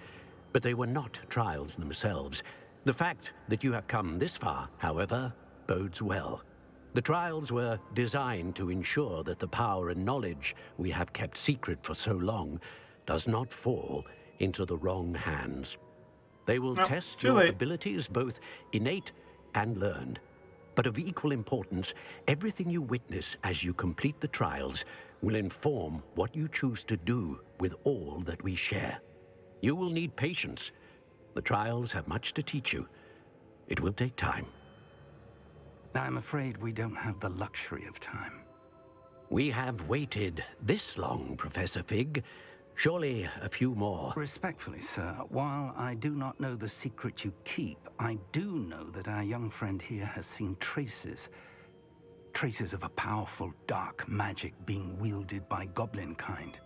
but they were not trials themselves. The fact that you have come this far, however, bodes well. The trials were designed to ensure that the power and knowledge we have kept secret for so long does not fall into the wrong hands. They will test your abilities, both innate and learned. But of equal importance, everything you witness as you complete the trials will inform what you choose to do with all that we share. You will need patience. The trials have much to teach you. It will take time. I'm afraid we don't have the luxury of time. We have waited this long, Professor Fig. Surely a few more. Respectfully, sir, while I do not know the secret you keep, I do know that our young friend here has seen traces of a powerful dark magic being wielded by goblin kind.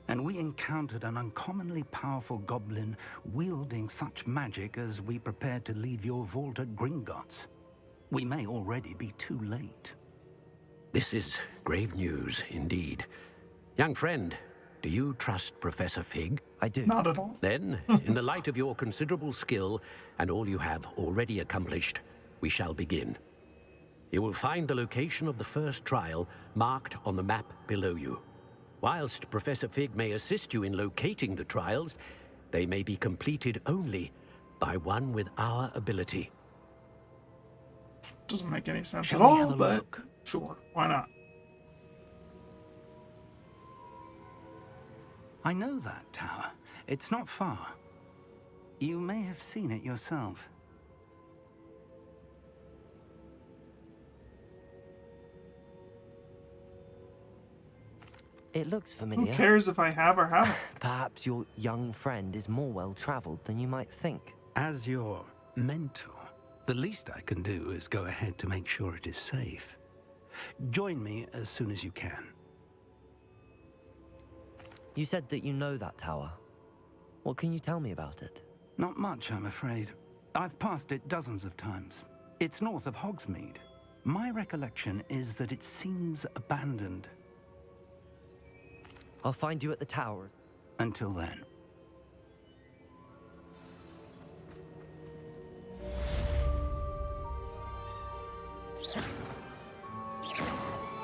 And we encountered an uncommonly powerful goblin wielding such magic as we prepared to leave your vault at Gringotts. We may already be too late. This is grave news indeed. Young friend, do you trust Professor Fig? I do. Not at all. Then, in the light of your considerable skill and all you have already accomplished, we shall begin. You will find the location of the first trial marked on the map below you. Whilst Professor Fig may assist you in locating the trials, they may be completed only by one with our ability. Doesn't make any sense Shall at we have all, a but look? sure, why not? I know that tower. It's not far. You may have seen it yourself. It looks Who familiar. cares if I have or haven't? Perhaps your young friend is more well-traveled than you might think. As your mentor, the least I can do is go ahead to make sure it is safe. Join me as soon as you can. You said that you know that tower. What can you tell me about it? Not much, I'm afraid. I've passed it dozens of times. It's north of Hogsmeade. My recollection is that it seems abandoned. I'll find you at the tower. Until then.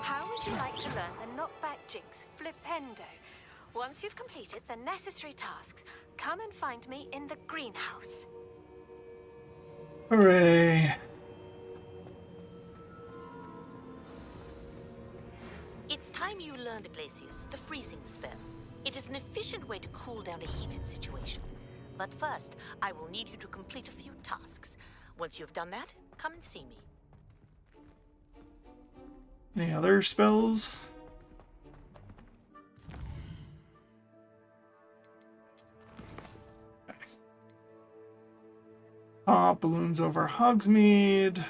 How would you like to learn the knockback jinx Flipendo? Once you've completed the necessary tasks, come and find me in the greenhouse. Hooray. It's time you learned, Iglesias, the freezing spell. It is an efficient way to cool down a heated situation. But first, I will need you to complete a few tasks. Once you've done that, come and see me. Any other spells? Pop balloons over Hogsmeade.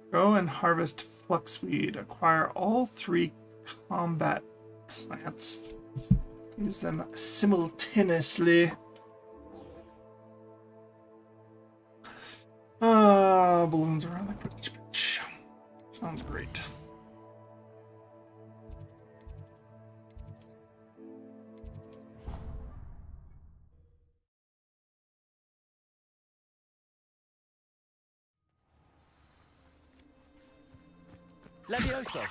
Go and harvest fluxweed. Acquire all 3 combat plants. Use them simultaneously. Balloons around the Quidditch pitch. Sounds great. Levioso!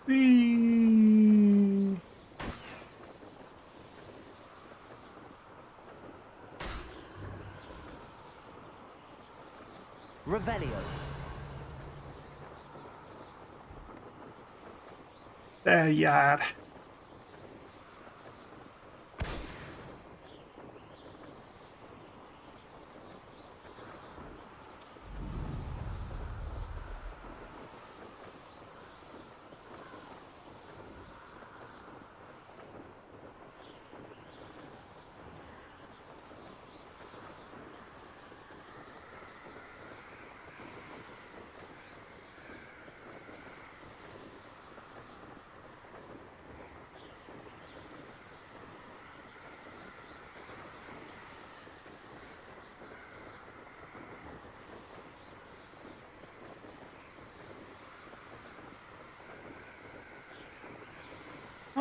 Whee! Revelio. Yeah.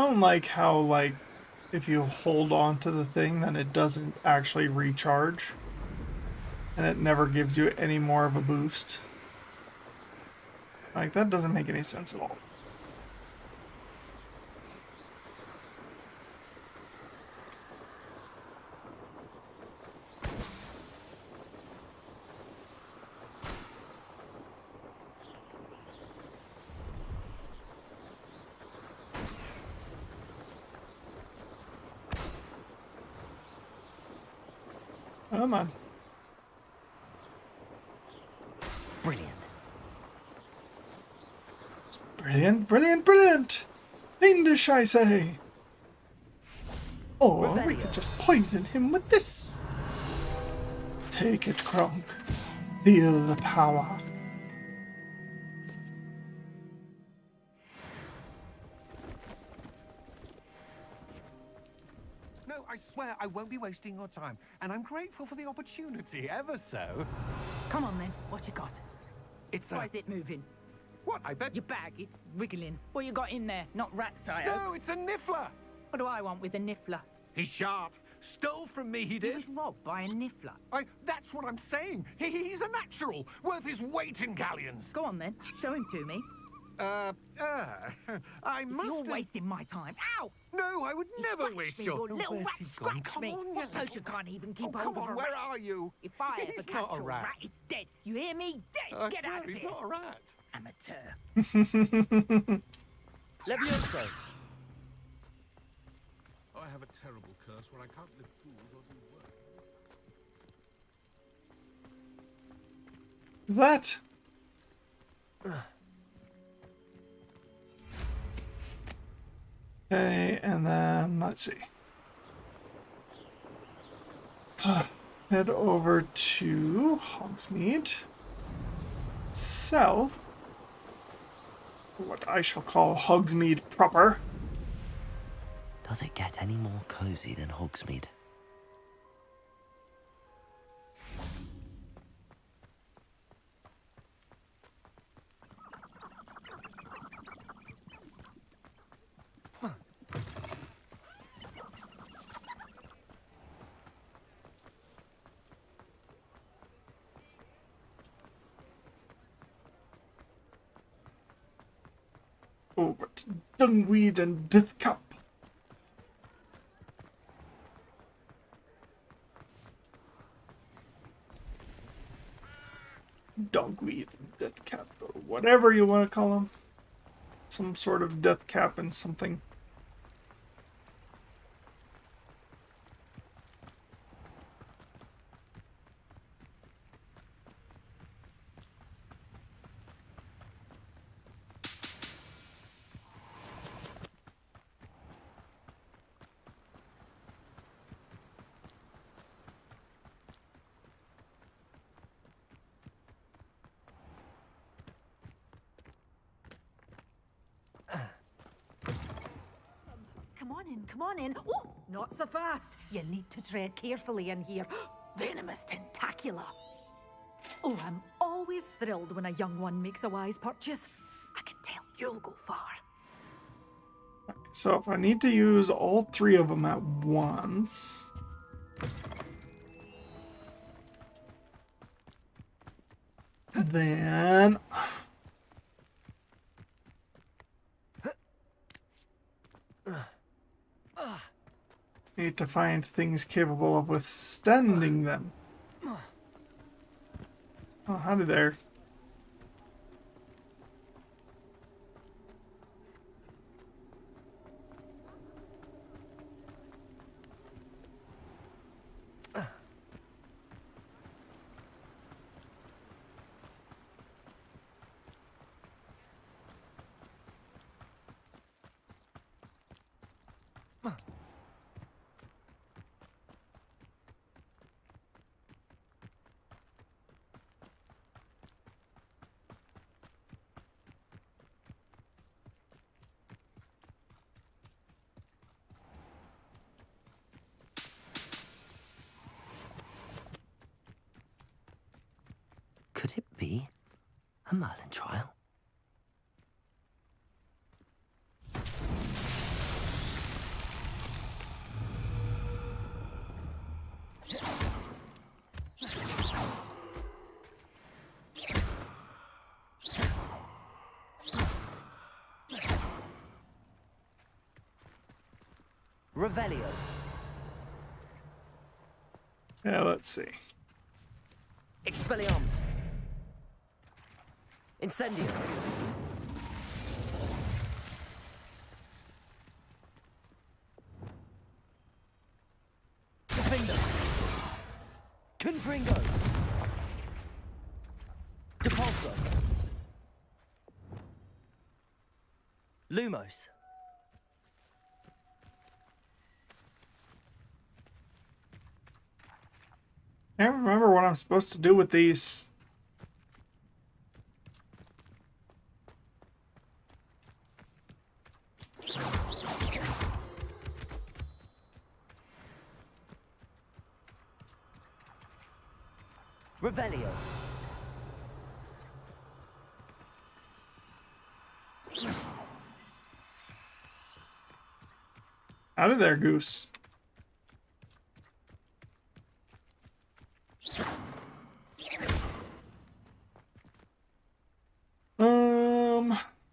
I don't like how, like, if you hold on to the thing, then it doesn't actually recharge. And it never gives you any more of a boost. Like, that doesn't make any sense at all. Come on. Brilliant. Brilliant, brilliant, brilliant! Fiendish, I say! Or we could just poison him with this! Take it, Kronk. Feel the power. No, I swear I won't be wasting your time. And I'm grateful for the opportunity, ever so. Come on then, what you got? It's Why is it moving? What, I bet? Your bag, it's wriggling. What you got in there? Not rats, I No, hope. it's a niffler! What do I want with a niffler? He's sharp. Stole from me, he He did. was robbed by a niffler. That's what I'm saying. He's a natural, worth his weight in galleons. Go on then, show him to me. I must You're have... wasting my time. Ow! No, I would never Scratch waste me, your... you little where's rat, he gone? scratch Come me. on, What you clothes you can't even keep come hold of on, a where rat? are you? If I ever He's catch not a your rat. rat, it's dead. You hear me? Dead. I Get swear out of he's here. not a rat. Amateur. Levioso. I have a terrible curse where I can't live fools or do work. Is that? Okay, and then let's see. Head over to Hogsmeade. South. What I shall call Hogsmeade proper. Does it get any more cozy than Hogsmeade? Over to Dungweed and Deathcap. Dogweed and Deathcap, or whatever you want to call them. Some sort of Deathcap and something. Come on in. Oh, not so fast. You need to tread carefully in here. Venomous tentacula. Oh, I'm always thrilled when a young one makes a wise purchase. I can tell you'll go far. So if I need to use all three of them at once... then... need to find things capable of withstanding them. Oh, howdy there. Could it be a Merlin trial? Revelio. Yeah, let's see. Expelliarmus. Incendio. Defender. Confringo. Depulso. Lumos. I can't remember what I'm supposed to do with these. Revelio. Out of there, Goose.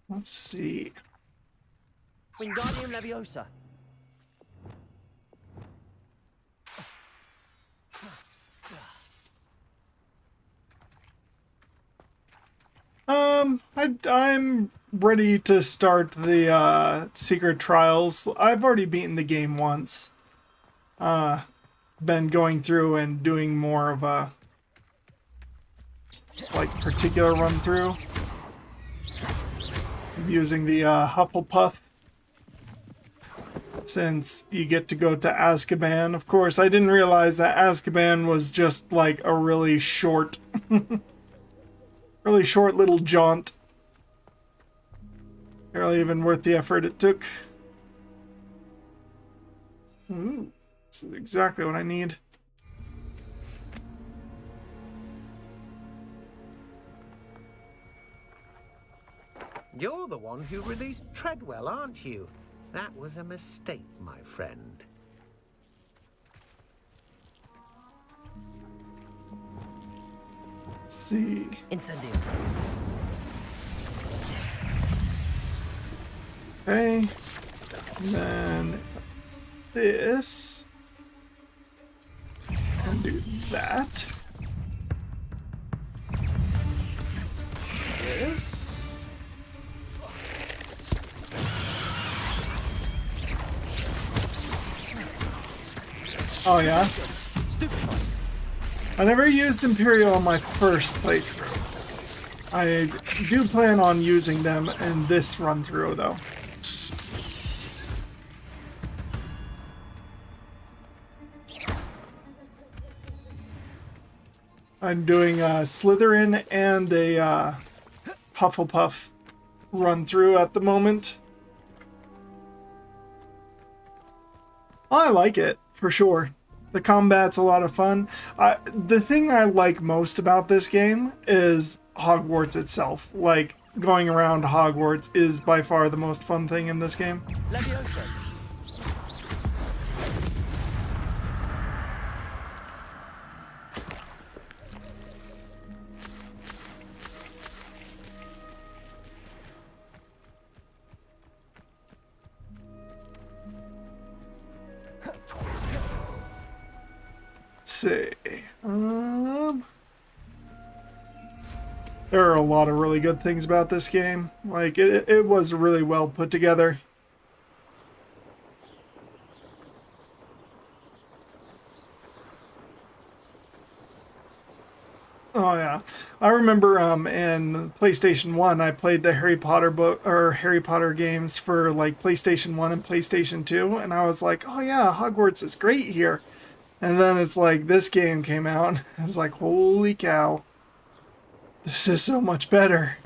Let's see. Wingardium Leviosa. I'm ready to start the secret trials. I've already beaten the game once. Been going through and doing more of a like particular run through. I'm using the Hufflepuff since you get to go to Azkaban. Of course, I didn't realize that Azkaban was just like a really short little jaunt. Barely even worth the effort it took. Ooh, this is exactly what I need. You're the one who released Treadwell, aren't you? That was a mistake, my friend. Let's see. Incendio. Okay. And then this. And do that. This. Oh yeah? I never used Imperial on my first playthrough. I do plan on using them in this run through though. I'm doing a Slytherin and a Hufflepuff run through at the moment. I like it, for sure. The combat's a lot of fun. The thing I like most about this game is Hogwarts itself. Like, going around Hogwarts is by far the most fun thing in this game. Leviosa. Let's see. There are a lot of really good things about this game. Like, it was really well put together. Oh yeah, I remember in PlayStation 1 I played the Harry Potter games for like PlayStation 1 and PlayStation 2, and I was like, oh yeah, Hogwarts is great here. And then it's like this game came out and I was like, holy cow. This is so much better.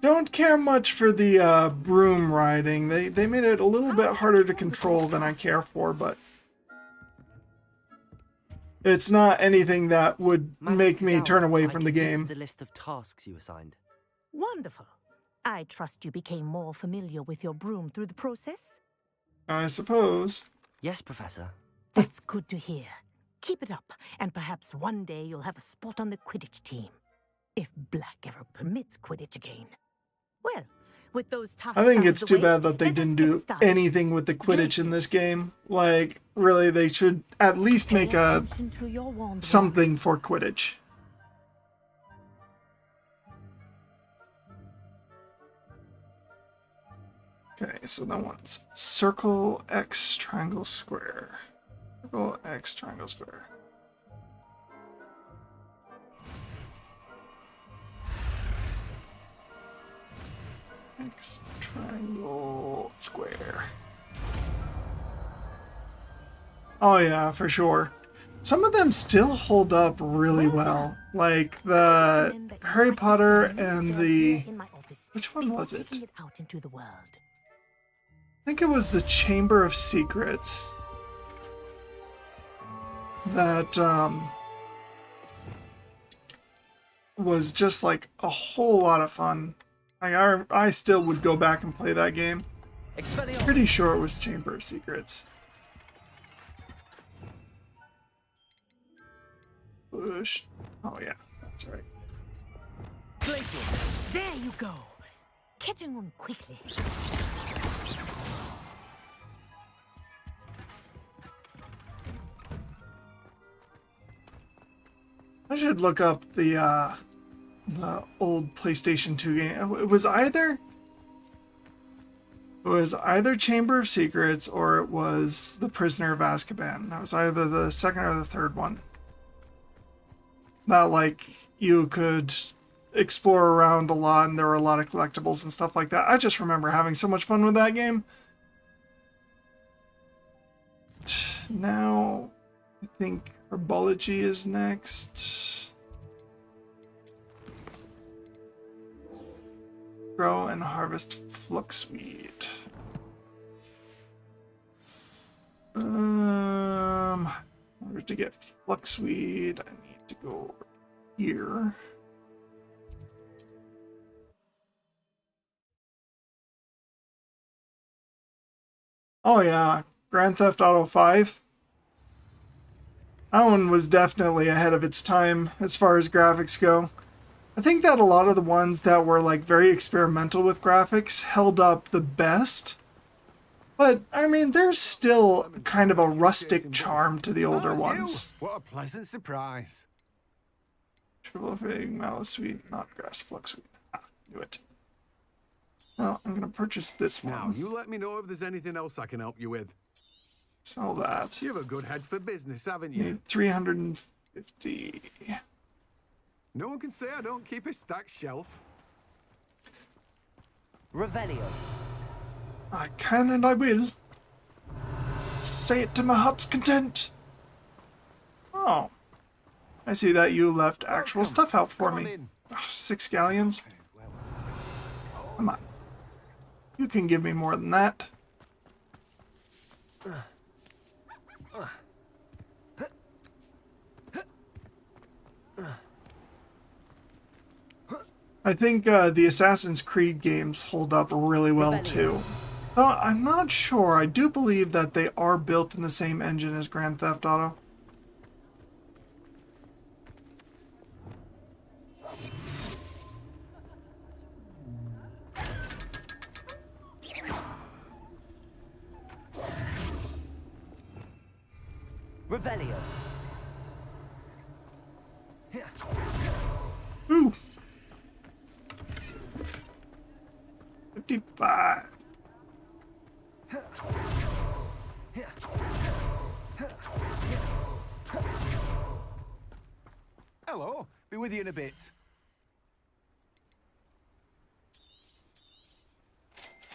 Don't care much for the broom riding. They made it a little bit harder to control than I care for, but it's not anything that would make me turn away from the game. The list of tasks you assigned. Wonderful. I trust you became more familiar with your broom through the process? I suppose. Yes, Professor. That's good to hear. Keep it up, and perhaps one day you'll have a spot on the Quidditch team. If Black ever permits Quidditch again. Well, with those tasks I think out of it's the too way, bad that they let us didn't get do started. anything with the Quidditch in this game. Like, really, they should at least make a To your wand, something for Quidditch. Okay, so that one's circle, X, triangle, square. Circle, X, triangle, square. X, triangle, square. Oh yeah, for sure. Some of them still hold up really well. Like the Harry Potter and the... Which one was it? Taking it out into the world. I think it was the Chamber of Secrets. That was just like a whole lot of fun. I still would go back and play that game. Pretty sure it was Chamber of Secrets. Push. Oh yeah, that's right. There you go. Catching on quickly. I should look up the old PlayStation 2 game. It was either Chamber of Secrets or it was The Prisoner of Azkaban. That was either the second or the third one. That like you could explore around a lot and there were a lot of collectibles and stuff like that. I just remember having so much fun with that game. Now I think herbology is next. Grow and harvest fluxweed. In order to get fluxweed, I need to go here. Oh yeah, Grand Theft Auto 5. That one was definitely ahead of its time as far as graphics go. I think that a lot of the ones that were like very experimental with graphics held up the best. But, I mean, there's still kind of a rustic charm to the older ones. What a pleasant surprise. Triple fig, mallow sweet, not grass fluxweed. Ah, knew it. Well, I'm going to purchase this one. Now, you let me know if there's anything else I can help you with. Sell that. You have a good head for business, haven't You you? need 350. No one can say I don't keep a stacked shelf. Revelio. I can and I will. Say it to my heart's content. Oh. I see that you left actual stuff out for me. 6 galleons. Come on. You can give me more than that. I think the Assassin's Creed games hold up really well too. Though I'm not sure. I do believe that they are built in the same engine as Grand Theft Auto. Revelio. Ooh. 55. Hello, be with you in a bit.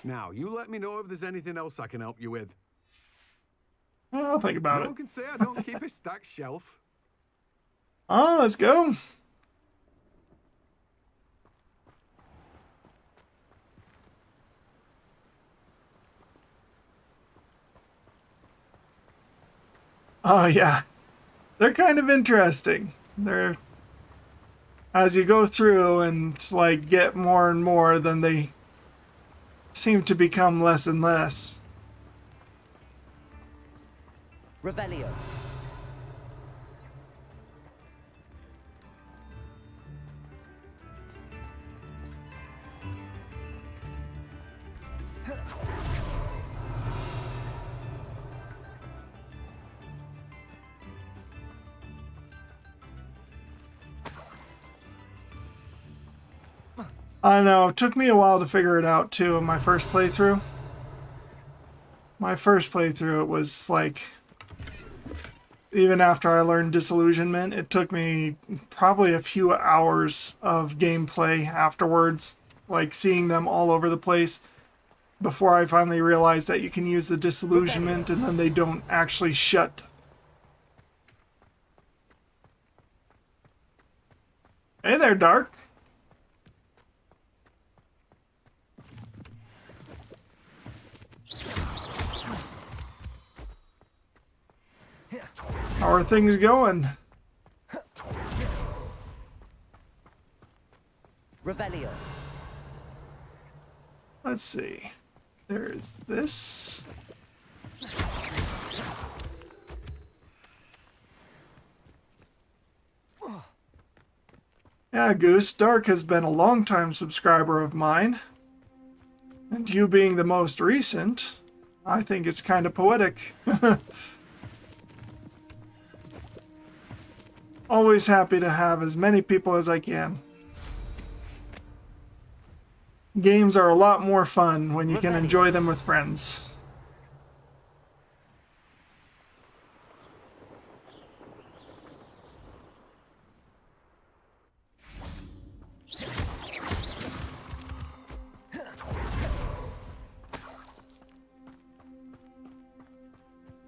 Now, you let me know if there's anything else I can help you with. I'll think about No it. one can say I don't keep a stacked shelf. Oh, let's go. Oh yeah, they're kind of interesting. They're, as you go through and like get more and more, then they seem to become less and less. Revelio. I know, it took me a while to figure it out too in my first playthrough. My first playthrough, it was like, even after I learned Disillusionment, it took me probably a few hours of gameplay afterwards, like seeing them all over the place, before I finally realized that you can use the Disillusionment and then they don't actually shut. Hey there, Dark. How are things going? Revelio. Let's see. There's this. Yeah, Goose, Dark has been a long-time subscriber of mine. And you being the most recent, I think it's kind of poetic. Always happy to have as many people as I can. Games are a lot more fun when you can enjoy them with friends.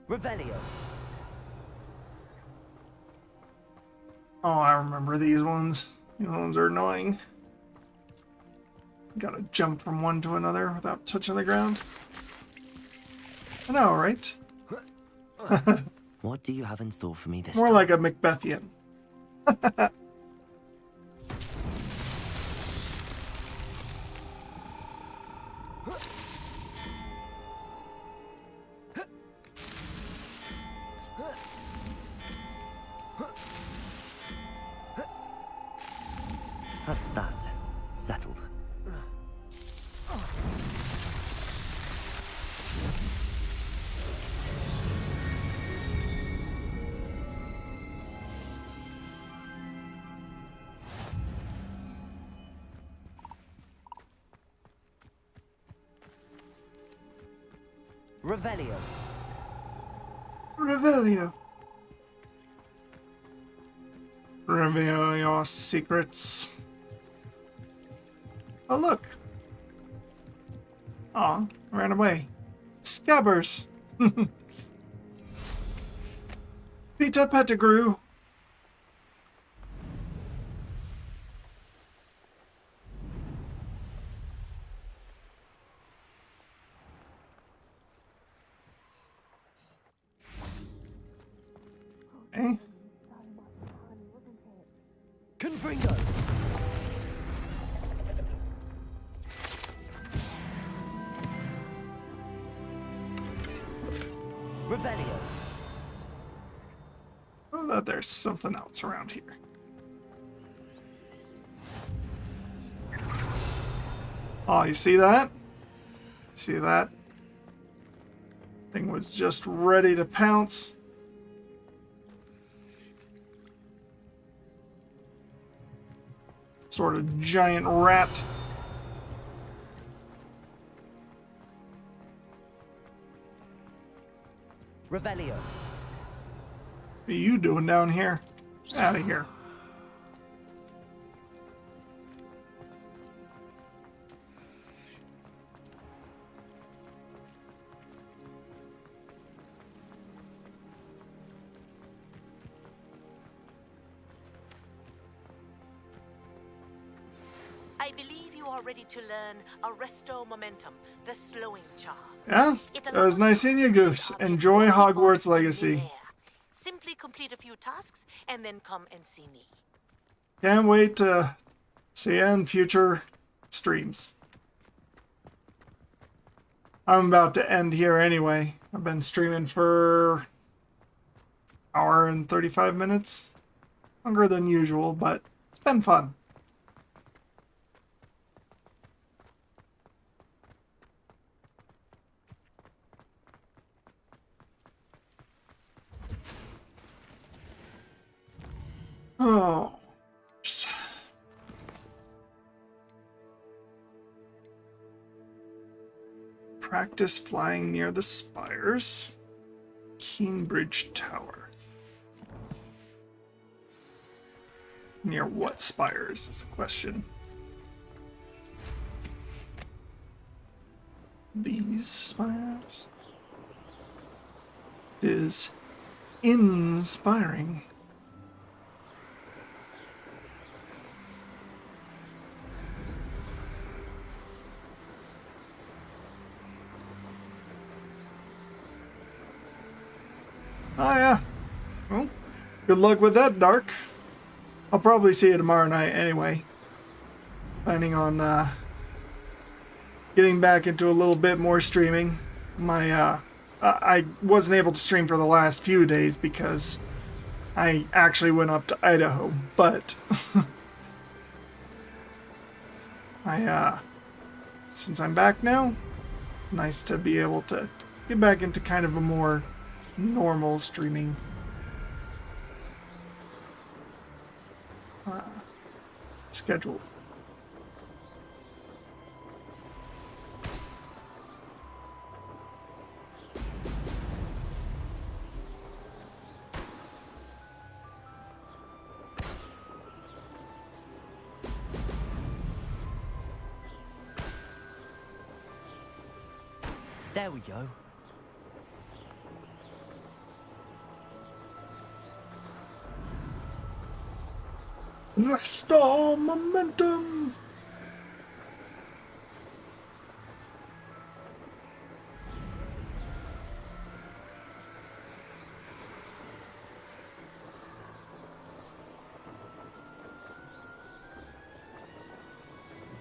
Revelio. Oh, I remember these ones. These ones are annoying. Gotta jump from one to another without touching the ground. I know, right? What do you have in store for me this More time? like a Macbethian. That's that. Settled. Revelio. Revelio. Reveal your secrets. Oh, look. Aw, ran away. Scabbers. Peter Pettigrew. Okay. Confringo. Revelio. Oh, that there's something else around here. Oh, you see that? See that? Thing was just ready to pounce. Sort of giant rat. Revelio. What are you doing down here? Out of here. I believe you are ready to learn Arresto Momentum, the slowing charm. Yeah? It was nice seeing you, Goose. Enjoy Hogwarts Legacy. Simply complete a few tasks and then come and see me. Can't wait to see you in future streams. I'm about to end here anyway. I've been streaming for an hour and 35 minutes. Longer than usual, but it's been fun. Oh. Practice flying near the spires. Keenbridge Tower. Near what spires is the question. These spires? It is inspiring. Oh yeah. Well, good luck with that, Dark. I'll probably see you tomorrow night anyway. Planning on getting back into a little bit more streaming. I wasn't able to stream for the last few days because I actually went up to Idaho, but since I'm back now, nice to be able to get back into kind of a more normal streaming schedule. There we go. Restore momentum!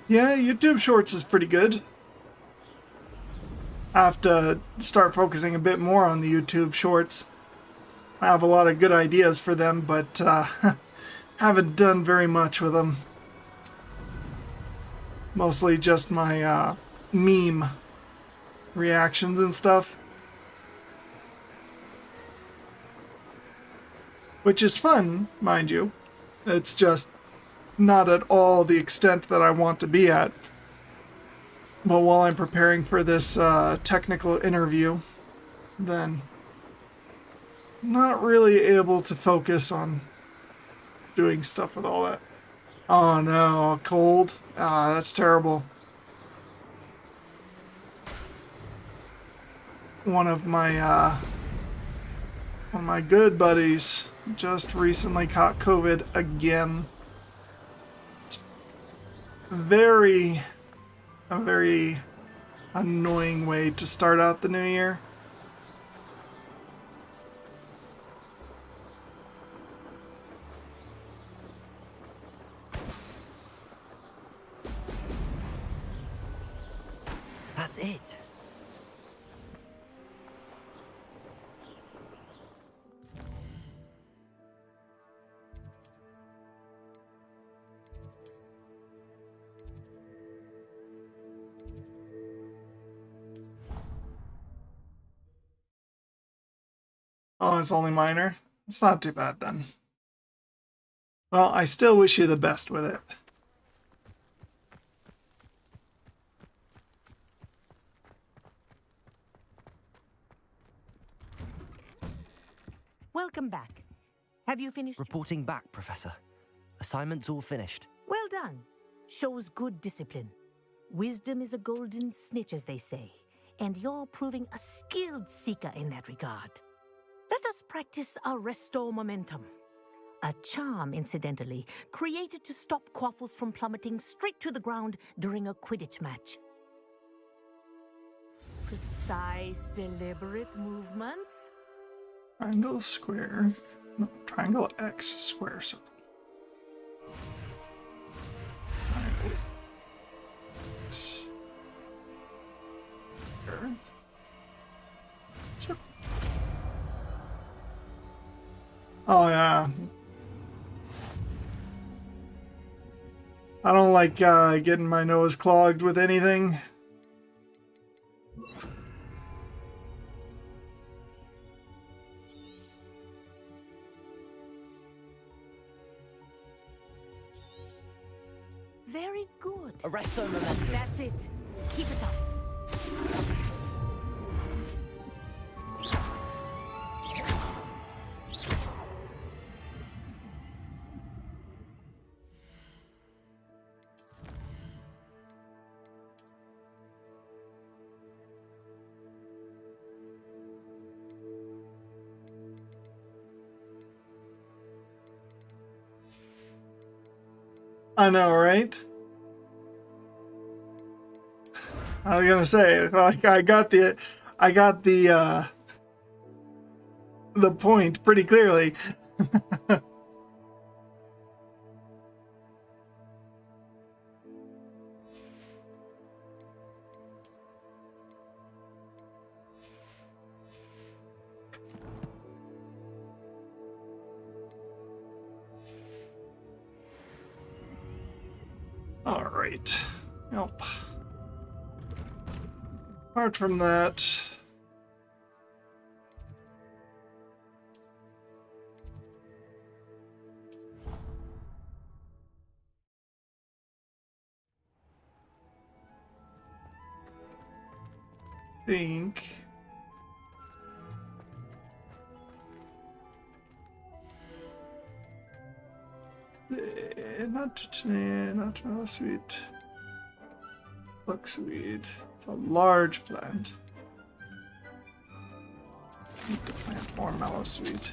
Yeah, YouTube Shorts is pretty good. I have to start focusing a bit more on the YouTube Shorts. I have a lot of good ideas for them, but haven't done very much with them. Mostly just my meme reactions and stuff. Which is fun, mind you. It's just not at all the extent that I want to be at. But while I'm preparing for this technical interview, then not really able to focus on doing stuff with all that. Oh no, cold. Ah, that's terrible. One of my good buddies just recently caught COVID again. A very annoying way to start out the new year. That's it. Oh, it's only minor? It's not too bad then. Well, I still wish you the best with it. Welcome back. Have you finished? Reporting back, Professor. Assignment's all finished. Well done. Shows good discipline. Wisdom is a golden snitch, as they say, and you're proving a skilled seeker in that regard. Let us practice our restore momentum. A charm, incidentally, created to stop Quaffles from plummeting straight to the ground during a Quidditch match. Precise, deliberate movements. Triangle, square. No, triangle, X, square, circle. Triangle, X, square, circle. Oh yeah. I don't like getting my nose clogged with anything. Very good. Arresto momentum. That's it. Keep it up. I know, right? I was gonna say, like, I got the point pretty clearly. All right. Nope. Apart from that, think not Mallowsweet. Buckweed. It's a large plant. Need to plant more Mallowsweet.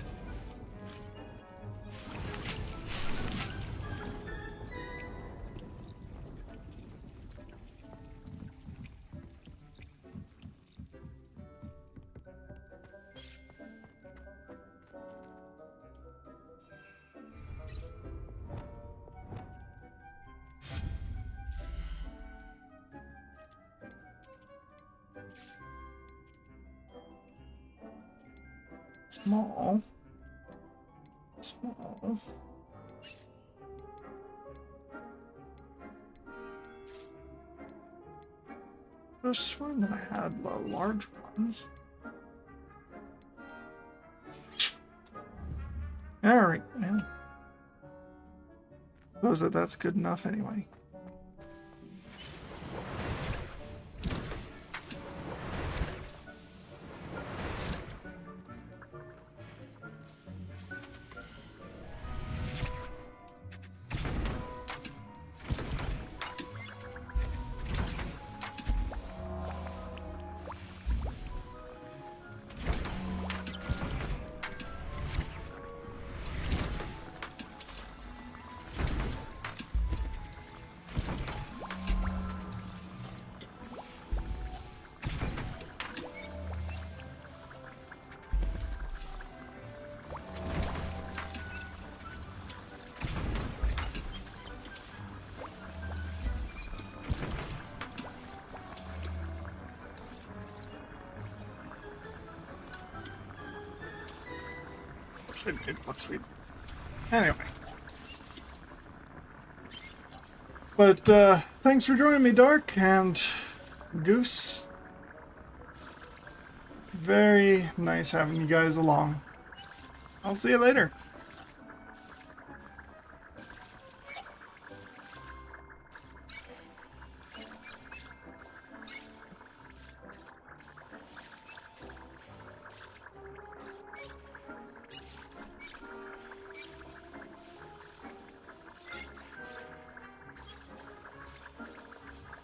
Small. Small. I was sworn that I had the large ones. Alright, man. Suppose that's good enough anyway. It looks sweet. Anyway. But, thanks for joining me, Dark and Goose. Very nice having you guys along. I'll see you later.